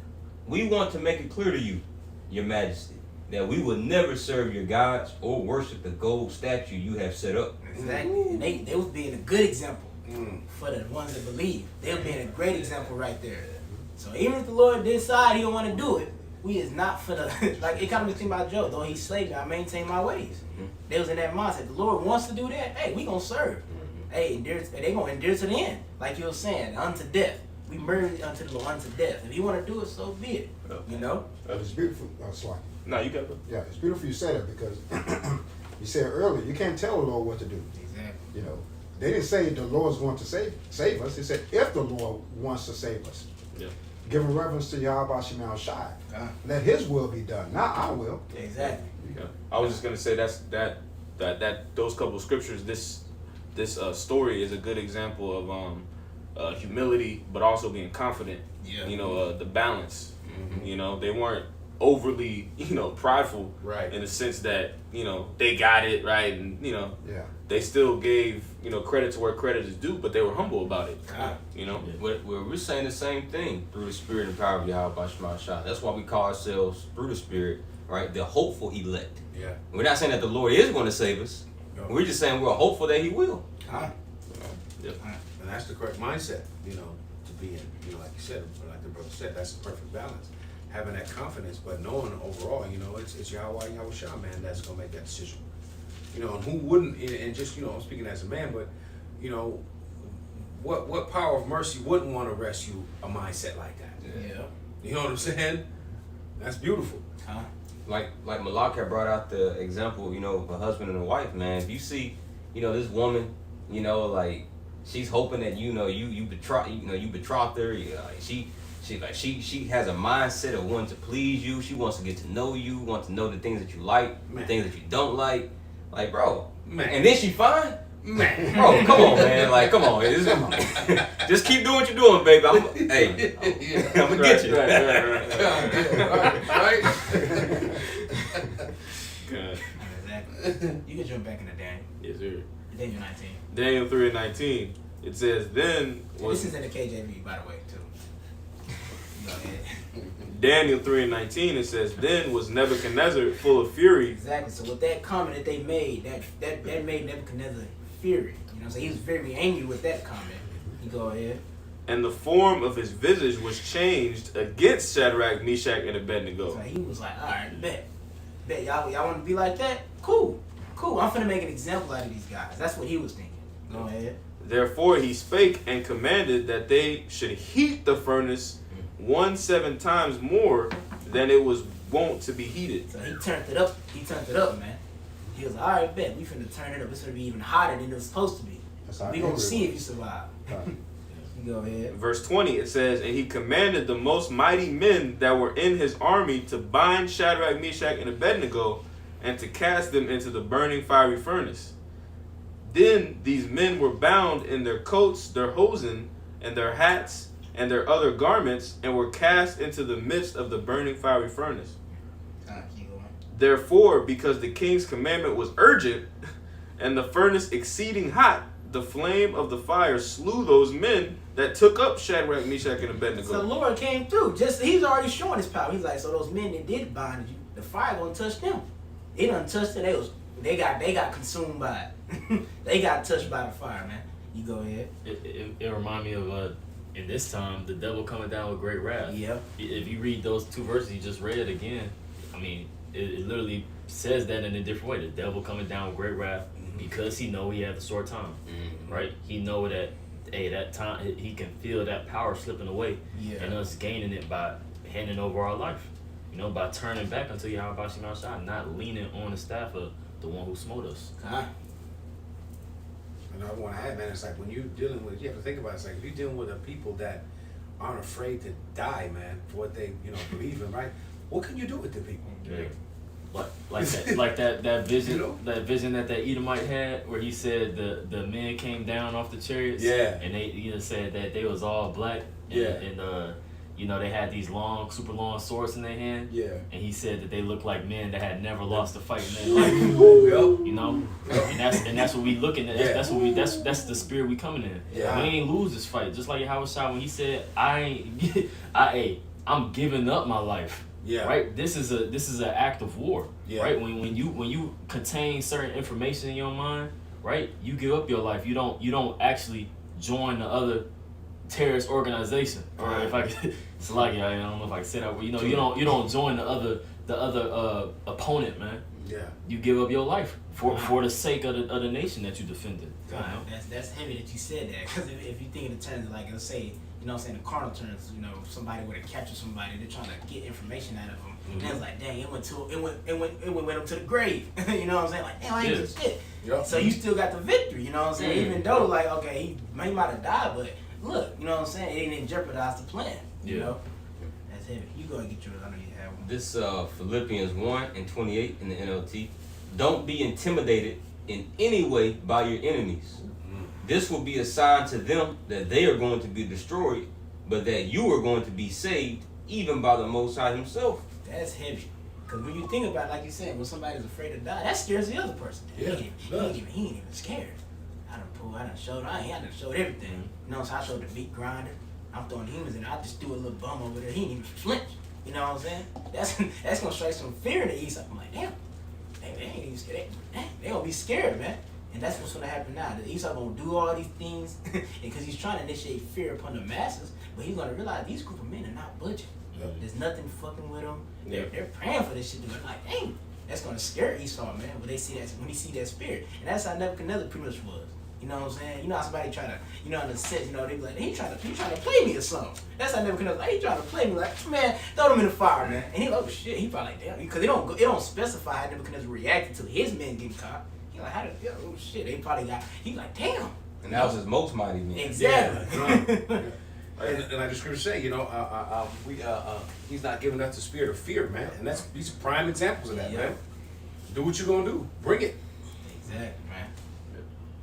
we want to make it clear to you, your majesty, that we will never serve your gods or worship the gold statue you have set up. Exactly. And they was being a good example for the ones that believe. They were being a great example right there. So even if the Lord decide he don't want to do it, we is not for the like it kind of makes me think about Job. Though he slaved me, I maintain my ways. They was in that mindset. The Lord wants to do that. Hey, we gonna serve. Hey, they gonna endure to the end, like you were saying, unto death. We murder unto the Lord unto death. If you want to do it, so be it. It's beautiful. Slide. No, you got it. Yeah, it's beautiful you said it because you said earlier you can't tell the Lord what to do. Exactly. They didn't say the Lord's going to save us. They said if the Lord wants to save us. Yeah. Give a reverence to Yahweh Shemel Shai. Let His will be done, not our will. Exactly. Yeah. I was just gonna say that those couple of scriptures, this story is a good example of humility, but also being confident. Yeah. The balance. They weren't overly, prideful, Right. in the sense that, they got it right, and Yeah. they still gave, credit to where credit is due, but they were humble about it. We're saying the same thing through the spirit and power of Yahweh Ba'ashem Yahushua. That's why we call ourselves, through the spirit, right, the hopeful elect. Yeah. We're not saying that the Lord is going to save us. No. We're just saying we're hopeful that he will. Yep. And that's the correct mindset, to be in. Like you said, like the brother said, that's the perfect balance. having that confidence, but knowing overall, you know, it's Yahweh Shah, man, that's gonna make that decision. You know, and who wouldn't? And just, you know, I'm speaking as a man, but you know, what power of mercy wouldn't want to rescue a mindset like that? Yeah. You know what I'm saying? That's beautiful. Huh? Like Malak had brought out the example, you know, of a husband and a wife, man. If you see, you know, this woman, you know, like she's hoping that you betrothed her. You know, like she has a mindset of wanting to please you. She wants to get to know you, wants to know the things that you like, the things that you don't like. Like, bro, Man. and then she fine. Man. Bro, come on, man. Like, come on. Just keep doing what you're doing, baby. I'm gonna get you. Right? God. Exactly. You can jump back into Daniel. Yes, sir. Daniel 19. Daniel 3:19. It says, then was This is in the KJV, by the way, too. Go ahead. Daniel 3:19. It says, then was Nebuchadnezzar full of fury. Exactly. So with that comment that they made, that made Nebuchadnezzar fury. You know, so he was very angry with that comment. You go ahead. And the form of his visage was changed against Shadrach, Meshach, and Abednego. So he was like, all right, bet y'all want to be like that? Cool. I'm finna make an example out of these guys. That's what he was thinking. Go ahead. Therefore he spake and commanded that they should heat the furnace 17 times more than it was wont to be heated. So he turned it up. Man. He was like, all right, bet we finna turn it up. It's gonna be even hotter than it was supposed to be. That's how We gonna angry see it if you survive. was. You go ahead. Verse 20, it says, and he commanded the most mighty men that were in his army to bind Shadrach, Meshach, and Abednego, and to cast them into the burning fiery furnace. Then these men were bound in their coats, their hosen, and their hats, and their other garments, and were cast into the midst of the burning fiery furnace. Keep going. Therefore, because the king's commandment was urgent, and the furnace exceeding hot, the flame of the fire slew those men that took up Shadrach, Meshach, and Abednego. So the Lord came through. He's already showing his power. He's like, so those men that did bind you, the fire gonna touch them. They done touched it. They got consumed by it. They got touched by the fire, man. You go ahead. It remind me of in this time the devil coming down with great wrath. Yeah. If you read those two verses you just read again, I mean, it literally says that in a different way. The devil coming down with great wrath because he know he had the short time, right? He know that that time he can feel that power slipping away, and us gaining it by handing over our life. You know, by turning back unto Yahweh Shah, not leaning on the staff of the one who smote us. Huh? And I want to add, man, it's like when you're dealing with, you have to think about it, it's like if you're dealing with a people that aren't afraid to die, man, for what they, you know, believe in, right? What can you do with the people? Yeah. Like that vision, You know? that vision that Edomite had, where he said the men came down off the chariots, Yeah. and they said that they was all black, and you know, they had these super long swords in their hand, Yeah. and he said that they looked like men that had never lost a fight in their life, you know, and that's what we looking at. Yeah. That's the spirit we coming in. Yeah. We ain't lose this fight, just like Yahweh Shah when he said, I'm giving up my life. Yeah. Right. This is an act of war. Yeah. Right. When you contain certain information in your mind, right, you give up your life. You don't actually join the other terrorist organization. Or Right. if I could, it's like, I don't know if I can say that, but you don't join the other opponent, man. Yeah. You give up your life for the sake of the nation that you defended. You know? That's heavy that you said that, because if you think in the terms of, like, let's say, you know what I'm saying, in carnal terms, you know, if somebody were to capture somebody, they're trying to get information out of them. And it's like, dang, it went up to the grave. You know what I'm saying? Like, damn, I ain't get shit. Yep. So you still got the victory, you know what I'm saying? Even though, like, okay, he might have died, but look, you know what I'm saying? It didn't jeopardize the plan. You Yeah. know? That's heavy. You go and get yours. I know you have one. This Philippians 1:28 in the NLT. Don't be intimidated in any way by your enemies. This will be a sign to them that they are going to be destroyed, but that you are going to be saved, even by the Most High Himself. That's heavy. Because when you think about it, like you said, when somebody's afraid to die, that scares the other person. Yeah, He ain't even scared. I done showed everything. You know, so I showed the meat grinder. I'm throwing humans in. I just threw a little bum over there. He didn't even flinch. You know what I'm saying? That's gonna strike some fear in the East. I'm like, damn, they ain't even scared. They gonna be scared, man. And that's what's gonna happen now. The Esau gonna do all these things because he's trying to initiate fear upon the masses, but he's gonna realize these group of men are not budging. There's nothing fucking with them. Yeah. They're praying for this shit. They're like, dang, that's gonna scare Esau, man. When they see that, when he see that spirit, and that's how Nebuchadnezzar pretty much was. You know what I'm saying? You know how somebody try to, you know, in a sense, you know, they be like, he trying to play me or something. That's how Nebuchadnezzar, like, he trying to play me, like, man, throw him in the fire, man. And he like, oh shit, he probably like, damn, because it don't specify how Nebuchadnezzar reacted to his men getting caught. He like, how did, oh shit, they probably got, he like, damn. And that was his most mighty man. Exactly. And like the scriptures say, you know, he's not giving us the spirit of fear, man. And these are prime examples of that, Yeah. man. Do what you gonna do. Bring it. Exactly, man.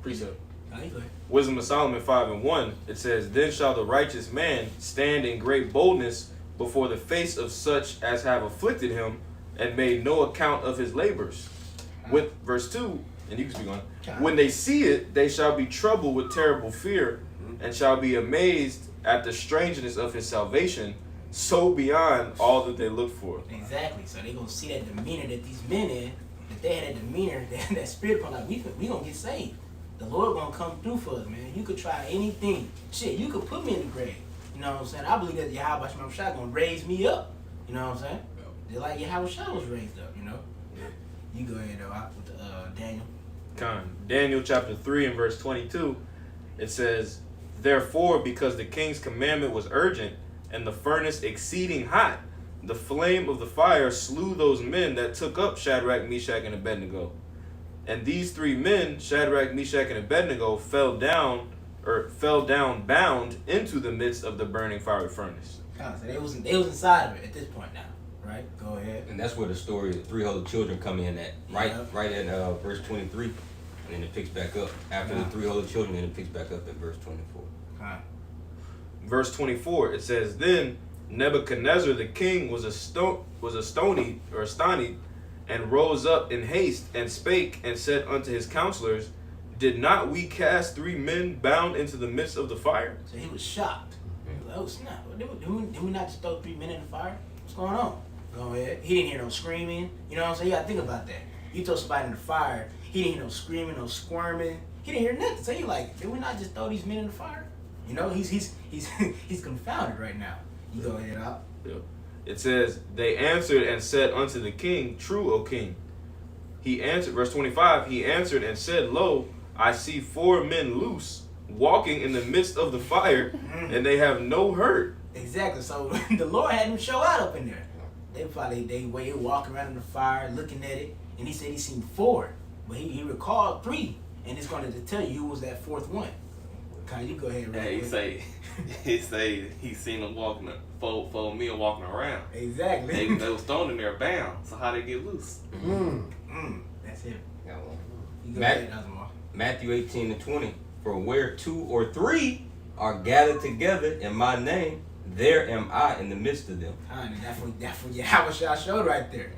Precept. How you doing? Wisdom of Solomon 5:1, it says, Then shall the righteous man stand in great boldness before the face of such as have afflicted him, and made no account of his labors. With verse 2, and you can speak on it. When they see it, they shall be troubled with terrible fear, and shall be amazed at the strangeness of his salvation, so beyond all that they look for. Exactly. So they gonna see that demeanor that these men in, that they had that demeanor, that spirit upon, like, we gonna get saved. The Lord gonna come through for us, man. You could try anything. Shit, you could put me in the grave. You know what I'm saying? I believe that Yahweh Shema Shah gonna raise me up. You know what I'm saying? Just like Yahweh Shah was raised up, you know? You go ahead though, with Daniel. Daniel chapter 3 and verse 22, it says, Therefore, because the king's commandment was urgent, and the furnace exceeding hot, the flame of the fire slew those men that took up Shadrach, Meshach, and Abednego. And these 3 men, Shadrach, Meshach, and Abednego, fell down bound into the midst of the burning fiery furnace. So they was inside of it at this point now, right? Go ahead. And that's where the story of the 3 holy children come in at. Right, Yeah. right at verse 23. And then it picks back up. After the 3 holy children, then it picks back up at verse 24. Verse 24, it says, Then Nebuchadnezzar the king was astonied, and rose up in haste, and spake, and said unto his counselors, Did not we cast 3 men bound into the midst of the fire? So he was shocked. He was like, oh snap, did we not just throw 3 men in the fire? What's going on? Go ahead. He didn't hear no screaming. You know what I'm saying? You gotta think about that. You throw somebody in the fire, he didn't hear no screaming, no squirming. He didn't hear nothing. So he like, did we not just throw these men in the fire? You know, he's confounded right now. You go ahead out. It says, They answered and said unto the king, True, O king. He answered, verse 25, he answered and said, Lo, I see 4 men loose, walking in the midst of the fire, and they have no hurt. Exactly. So the Lord had him show out up in there. They walking around in the fire, looking at it, and he said he seen 4, but he recalled 3, and it's going to tell you who was that 4th one. Kai, you go ahead. Yeah, he say he seen them walking, 4 men walking around. Exactly. They was thrown in there bound. So how they get loose? That's it. Got one. You go Matt- ahead, Azamar. Matthew 18 and 20. For where 2 or 3 are gathered together in my name, there am I in the midst of them. That's what Yahweh Shah showed right there.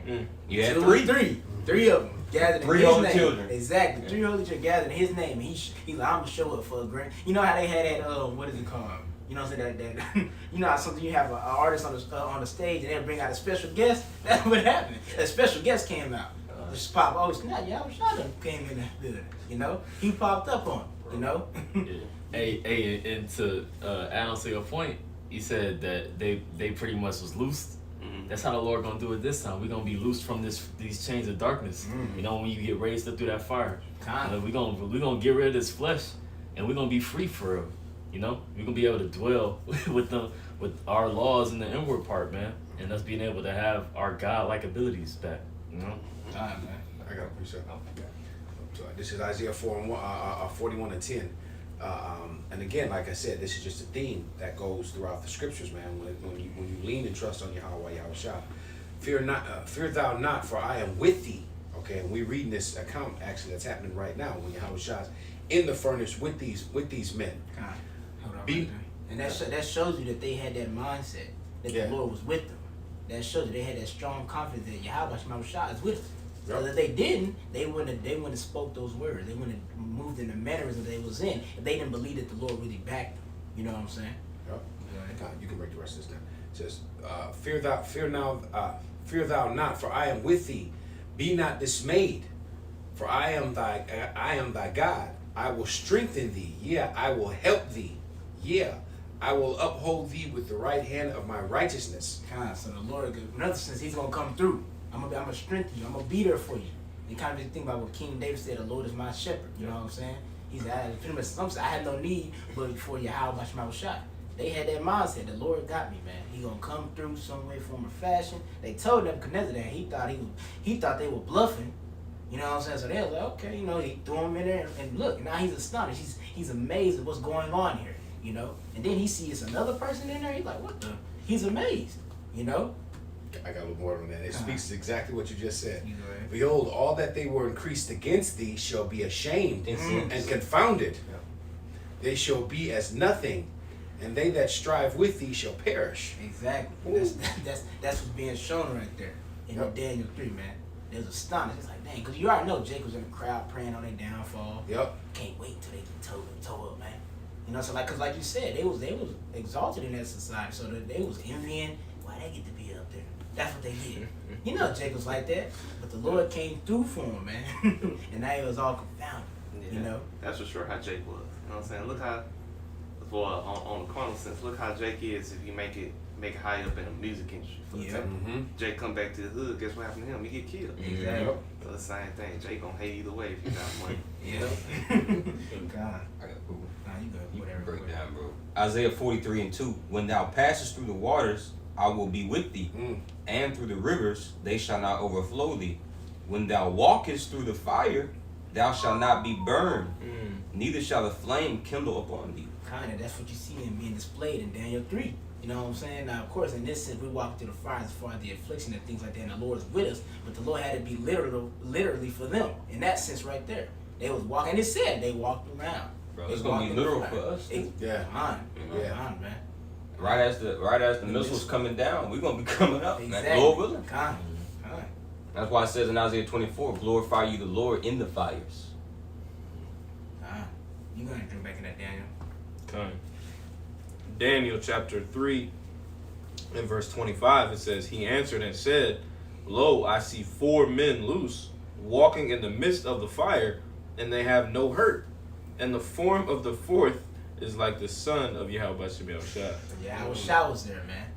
You had 2 or 3. 3 of them gathered in 3 his holy name. children. Exactly. 3 holy children gathered in his name. And he's like, I'm gonna show up for a grand. You know how they had that what is it called? You know what I'm saying? That you know how something you have an artist on the stage and they bring out a special guest. That's what happened. A special guest came out. Just pop. Oh snap! Yahweh Shah done came in that building. You know, he popped up on. You know. Hey, and to add on to your point, he said that they pretty much was loosed. That's how the Lord gonna do it this time. We're gonna be loosed from these chains of darkness. You know, when you get raised up through that fire, we're gonna get rid of this flesh, and we're gonna be free for real. You know, we're gonna be able to dwell with our laws in the inward part, man, and us being able to have our God-like abilities back. You know. All right, man. I got a precept. So this is Isaiah 41 and 10. And again, like I said, this is just a theme that goes throughout the scriptures, man. When you lean and trust on Yahweh Shah, fear thou not, for I am with thee. Okay, and we're reading this account actually that's happening right now when Yahweh Shah's in the furnace with these men. Hold on. Right there. And that shows you that they had that mindset that the Lord was with them. That shows you they had that strong confidence that Yahweh Shah is with them. Because if they didn't, they wouldn't have spoke those words. They wouldn't have moved in the mannerism they was in if they didn't believe that the Lord really backed them. You know what I'm saying? Yep. You can break the rest of this down. It says, fear thou not, for I am with thee. Be not dismayed, for I am thy God. I will strengthen thee. Yeah, I will help thee. Yeah, I will uphold thee with the right hand of my righteousness. God, so the Lord, in another sense, He's gonna come through. I'm gonna strengthen you. I'm gonna be there for you. You kind of just think about what King David said: "The Lord is my shepherd." You know what I'm saying? He's pretty much some say, I had no need, but for Yahweh Shema shot. They had that mindset. The Lord got me, man. He gonna come through some way, form, or fashion. They told Nebuchadnezzar that he thought they were bluffing. You know what I'm saying? So they was like, okay, you know, he threw him in there, and look, now he's astonished. He's amazed at what's going on here. You know, and then he sees another person in there. He's like, what the? He's amazed. You know. I got a little more on that. It speaks to exactly what you just said. You go ahead. Behold, all that they were increased against thee shall be ashamed and confounded. Yeah. They shall be as nothing, and they that strive with thee shall perish. Exactly. That's what's being shown right there in Daniel 3, man. There's astonished. It's like, dang, because you already know Jacob's in the crowd praying on their downfall. Yep. Can't wait till they get toe up, man. You know, so like, cause like you said, they was exalted in that society, so that they was envying why they get to be up there. That's what they did. You know, Jacob's like that, but the Lord came through for him, man, and now he was all confounded. Yeah, You know, that's for sure how Jake was. You know what I'm saying? Look how, well, on the carnal sense, look how Jake is if you make it high up in the music industry. For Yeah. example, Mm-hmm. Jake come back to the hood, guess what happened to him? He get killed. exactly. So the same thing. Jake gonna hate either way if you got money. Yeah. God, I got Google. nah, you go. You Whatever. break down, bro. Isaiah 43:2. When thou passest through the waters, I will be with thee, and through the rivers, they shall not overflow thee. When thou walkest through the fire, thou shalt not be burned, neither shall the flame kindle upon thee. Kinda, that's what you see in being displayed in Daniel 3. You know what I'm saying? Now, of course, in this sense, we walk through the fire as far as the affliction and things like that, and the Lord is with us. But the Lord had to be literally for them. In that sense, right there, they was walking. It said they walked around. Bro, They it's gonna walked be in the literal fire. for us. Yeah. Mine, man. Right as the missiles coming down, we're gonna be coming up, man. Exactly. Lord willing. Kind. That's why it says in Isaiah 24, glorify you the Lord in the fires. You gonna drink back in that, Daniel? Okay. Daniel chapter 3 and verse 25, it says, He answered and said, Lo, I see 4 men loose, walking in the midst of the fire, and they have no hurt. And the form of the fourth is like the son of Yahweh Shemel Shah. So Yahweh Shah was there, man.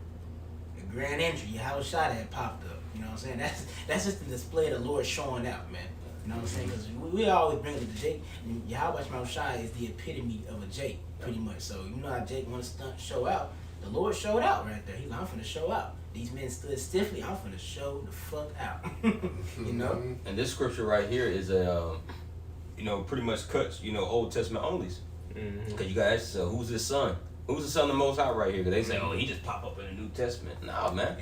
The grand entry, Yahweh Shah had popped up. You know what I'm saying? That's just the display of the Lord showing out, man. You know what I'm saying? Because we always bring it to Jake. And Yahweh Shemel Shah is the epitome of a Jake, pretty much. So you know how Jake wants to show out. The Lord showed out right there. He's like, I'm finna show out. These men stood stiffly. I'm finna show the fuck out. You know? And this scripture right here is a, pretty much cuts, Old Testament onlys. Because you guys say, who's his son? Who's the son of the Most High right here? Because they say, oh, he just pop up in the New Testament. Nah, man.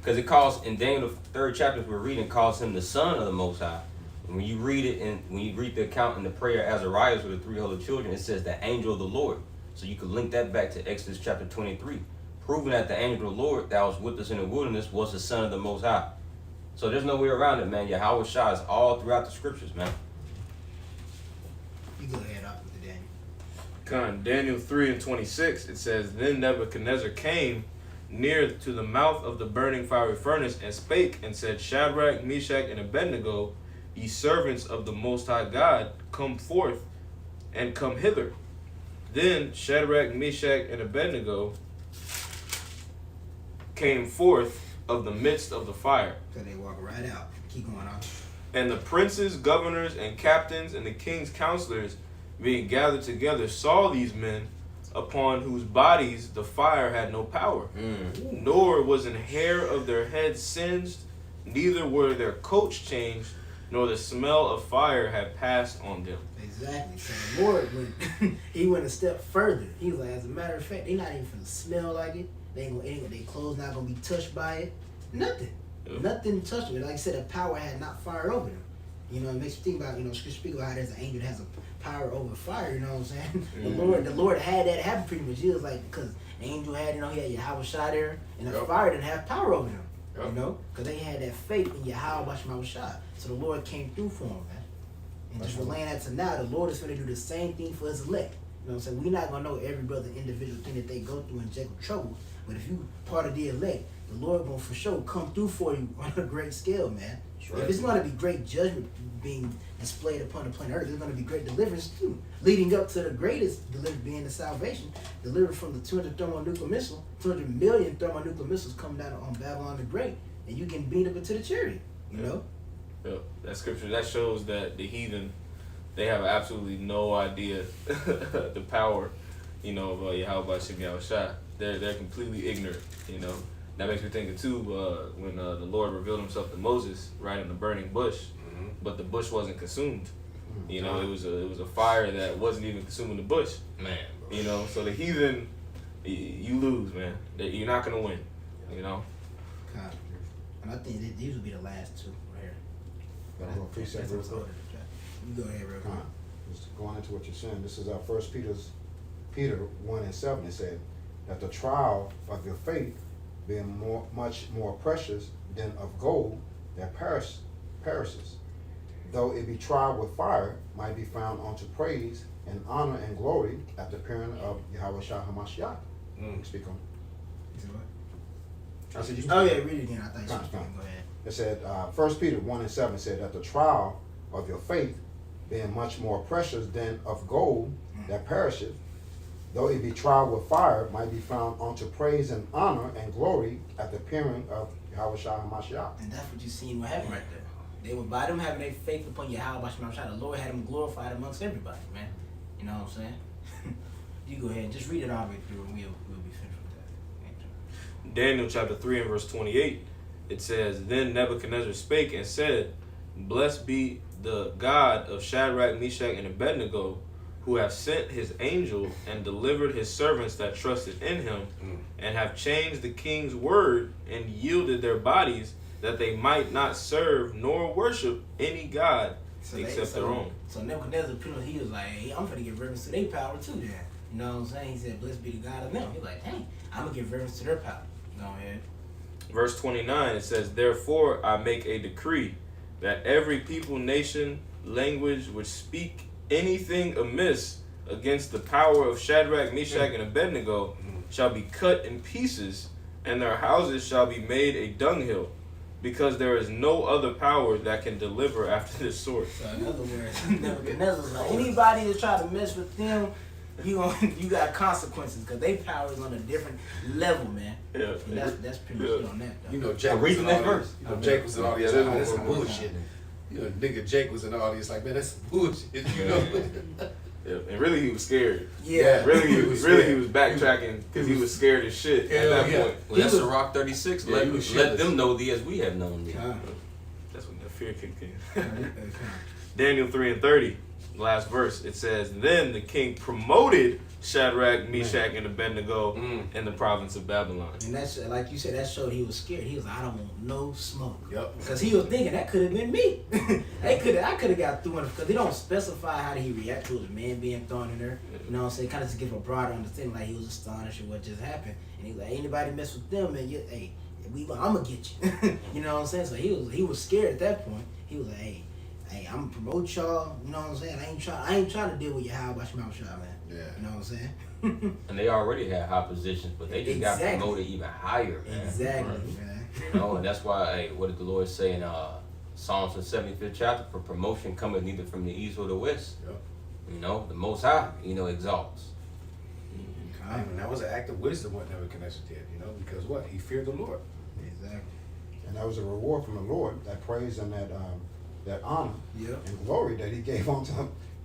Because it calls, in Daniel, the 3rd chapter we're reading, calls him the son of the Most High. And when you read it, and when you read the account in the prayer Azariah with the 3 holy children, it says the angel of the Lord. So you can link that back to Exodus chapter 23, proving that the angel of the Lord that was with us in the wilderness was the son of the Most High. So there's no way around it, man. Yahweh Shah is all throughout the scriptures, man. You go ahead off with the Daniel. Daniel 3 and 26, it says, Then Nebuchadnezzar came near to the mouth of the burning fiery furnace and spake and said, Shadrach, Meshach, and Abednego, ye servants of the Most High God, come forth and come hither. Then Shadrach, Meshach, and Abednego came forth of the midst of the fire. So they walk right out. Keep going on. And the princes, governors, and captains, and the king's counselors, being gathered together, saw these men, upon whose bodies the fire had no power, nor was an hair of their heads singed, neither were their coats changed, nor the smell of fire had passed on them. Exactly. So the Lord went, he went a step further. He was like, as a matter of fact, they not even finna smell like it. Their clothes not gonna be touched by it. Nothing. Yep. Nothing touched them. Like I said, the power had not fired over them. You know, it makes you think about, scripture speak about how there's an angel that has a power over fire, you know what I'm saying? The Lord had that happen pretty much. He was like, because the angel had, he had Yahweh Shah there, and the fire didn't have power over them. You know? Because they had that faith in Yahweh Shah. So the Lord came through for them, man. And just relaying that to now, the Lord is going to do the same thing for his elect. You know what I'm saying? We're not going to know every brother individual thing that they go through in jail trouble. But if you part of the elect, the Lord gonna for sure come through for you on a great scale, man. right. If it's gonna be great judgment being displayed upon the planet Earth, there's gonna be great deliverance too, leading up to the greatest deliverance being the salvation, delivered from the 200 thermonuclear missile, 200 million thermonuclear missiles coming down on Babylon the Great, and you can beat up into the chariot, you know. Yeah, that scripture that shows that the heathen, they have absolutely no idea the power, of Yahweh Shem Yahushua. They're completely ignorant, That makes me think of too when the Lord revealed Himself to Moses right in the burning bush, but the bush wasn't consumed. It was a fire that wasn't even consuming the bush. Man, So the heathen, you lose, man. You're not gonna win. God. And I think these will be the last two right here. Got a little precept real quick. You go ahead, real quick. Just going into what you're saying, this is our First Peter 1:7. It said that the trial of your faith, being much more precious than of gold that perishes, though it be tried with fire, might be found unto praise and honor and glory at the appearing of Yahweh Shah Hamashiach. Speak on. You said what? I said you. Oh yeah, read it again. I thought you Fine, was fine. Go ahead. It said, 1 Peter 1:7 said that the trial of your faith, being much more precious than of gold that perisheth, though it be tried with fire, might be found unto praise and honor and glory at the appearing of Yahweh Shah Hamashiach. And that's what you seen what happened right there. They were by them having their faith upon Yahweh Shah. The Lord had them glorified amongst everybody, man. You know what I'm saying? You go ahead and just read it all the way through, and we'll be finished with that. Daniel chapter 3 and verse 28, it says, Then Nebuchadnezzar spake and said, Blessed be the God of Shadrach, Meshach, and Abednego, who have sent his angel and delivered his servants that trusted in him, and have changed the king's word and yielded their bodies, that they might not serve nor worship any god except their own. So Nebuchadnezzar, he was like, hey, I'm gonna give reverence to their power too then. You know what I'm saying? He said, blessed be the God of them. He's like, hey, I'm gonna give reverence to their power. Go ahead. Verse 29, it says, Therefore I make a decree that every people, nation, language which speak anything amiss against the power of Shadrach, Meshach, and Abednego shall be cut in pieces, and their houses shall be made a dunghill, because there is no other power that can deliver after this sort. So in other words, Nebuchadnezzar's like, anybody that try to mess with them, you got consequences, because their power is on a different level, man. Yeah. And that's pretty much it on that, though. Jake was in the audience. Jake was in the audience. Yeah, Like, that's that's some bullshit. Nigga Jake was in the audience like, man, that's some bullshit. Yeah. And really he was scared. Yeah. Really He he was was backtracking because he was scared as shit at that point. well, that's Sirach 36. Yeah, he was Let shitless. them know thee as we have known thee. That's when the fear kicked in. Daniel 3 and 30, last verse, it says, Then the king promoted Shadrach, Meshach, and Abednego in the province of Babylon. And that's, like you said, that showed he was scared. He was like, I don't want no smoke. Yep. Because he was thinking that could have been me. I could have got through it, because they don't specify how did he react to his man being thrown in there. You know what I'm saying? Kind of to give a broader understanding, like he was astonished at what just happened. And he was like, anybody mess with them, man, I'm gonna get you. You know what I'm saying? So he was scared at that point. He was like, hey, I'm gonna promote y'all. You know what I'm saying? I ain't trying to deal with your how about your mouth shot, man. Yeah. You know what I'm saying? And they already had high positions, but they just got Exactly. promoted even higher, man. Exactly, man. And that's why, what did the Lord say in Psalms the 75th chapter? For promotion cometh neither from the east or the west. Yep. The Most High, exalts. And that was an act of wisdom what Nebuchadnezzar did, because what? He feared the Lord. Exactly. And that was a reward from the Lord, that praise and that honor Yep. and glory that he gave unto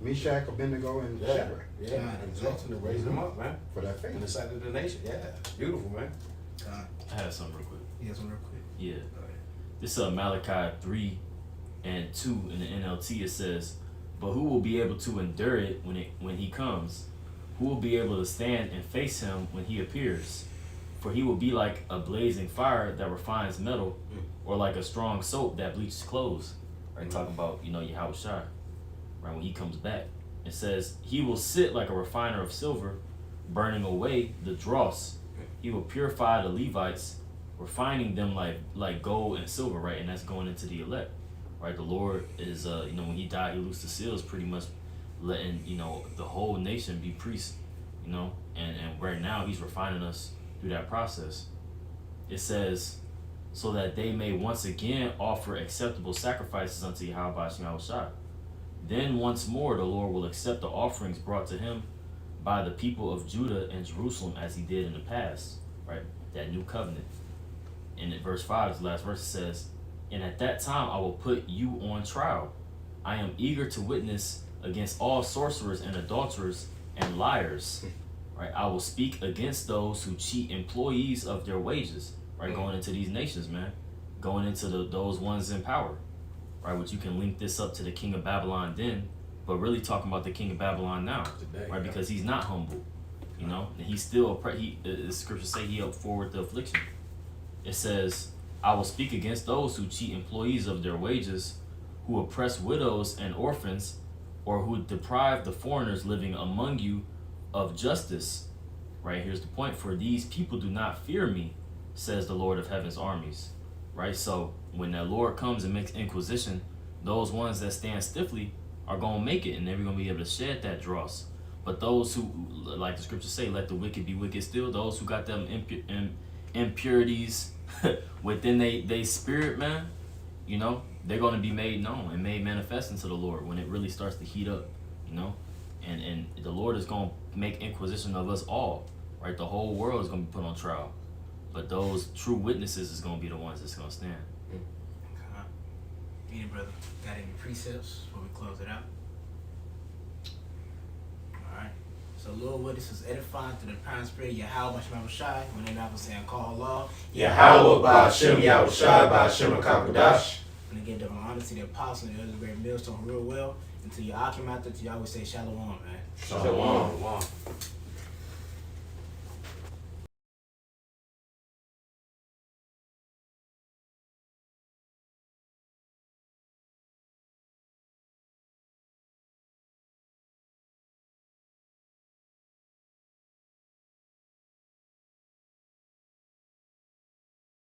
Meshach, Abednego, and Shadrach Yeah, and exalted and raised him up, man. for that In the faith. sight of the nation. Yeah. Beautiful, man. I had something real quick. Yes, real quick. Yeah. This Malachi 3 and 2 in the NLT, it says, But who will be able to endure it when he comes? Who will be able to stand and face him when he appears? For he will be like a blazing fire that refines metal, or like a strong soap that bleaches clothes. Right, talking about, Yahweh Shai, right, when he comes back. It says, he will sit like a refiner of silver, burning away the dross. He will purify the Levites, refining them like gold and silver, right? And that's going into the elect, right? The Lord is, when he died, he loosed the seals, pretty much letting, the whole nation be priests, and right now he's refining us through that process. it says, so that they may once again offer acceptable sacrifices unto Yahweh Hashem Yahushua. Then once more the Lord will accept the offerings brought to him by the people of Judah and Jerusalem as he did in the past, right? That new covenant. And in verse 5, the last verse, it says, and at that time I will put you on trial. I am eager to witness against all sorcerers and adulterers and liars, right? I will speak against those who cheat employees of their wages, right? Going into these nations, man. Going into those ones in power, right? Which you can link this up to the king of Babylon then, but really talking about the king of Babylon now, Today, right? yeah. Because he's not humble, you know? And he's still, the scriptures say he up forward the affliction. It says, I will speak against those who cheat employees of their wages, who oppress widows and orphans, or who deprive the foreigners living among you of justice. Right, here's the point. For these people do not fear me, says the Lord of heaven's armies. Right, so when that Lord comes and makes inquisition, those ones that stand stiffly are going to make it, and they're going to be able to shed that dross. But those who, like the scriptures say, let the wicked be wicked still, those who got them impurities within they spirit, man, you know, they're going to be made known and made manifest into the Lord when it really starts to heat up, you know. And the Lord is going to make inquisition of us all, right? The whole world is going to be put on trial. But those true witnesses is going to be the ones that's going to stand. Any brother, got any precepts before we close it out? Alright. So Lord, what this is edifying to the power and spirit, Yahweh Hashem Yahushai, when they're not saying call Allah. Yahweh Ba'Shem Yahushai Ba'Shem HaKadosh. And again, divine honor to the apostle and the elders, great millstone, real well. Until you Akim out there, till you always say Shalom, man. Shalom.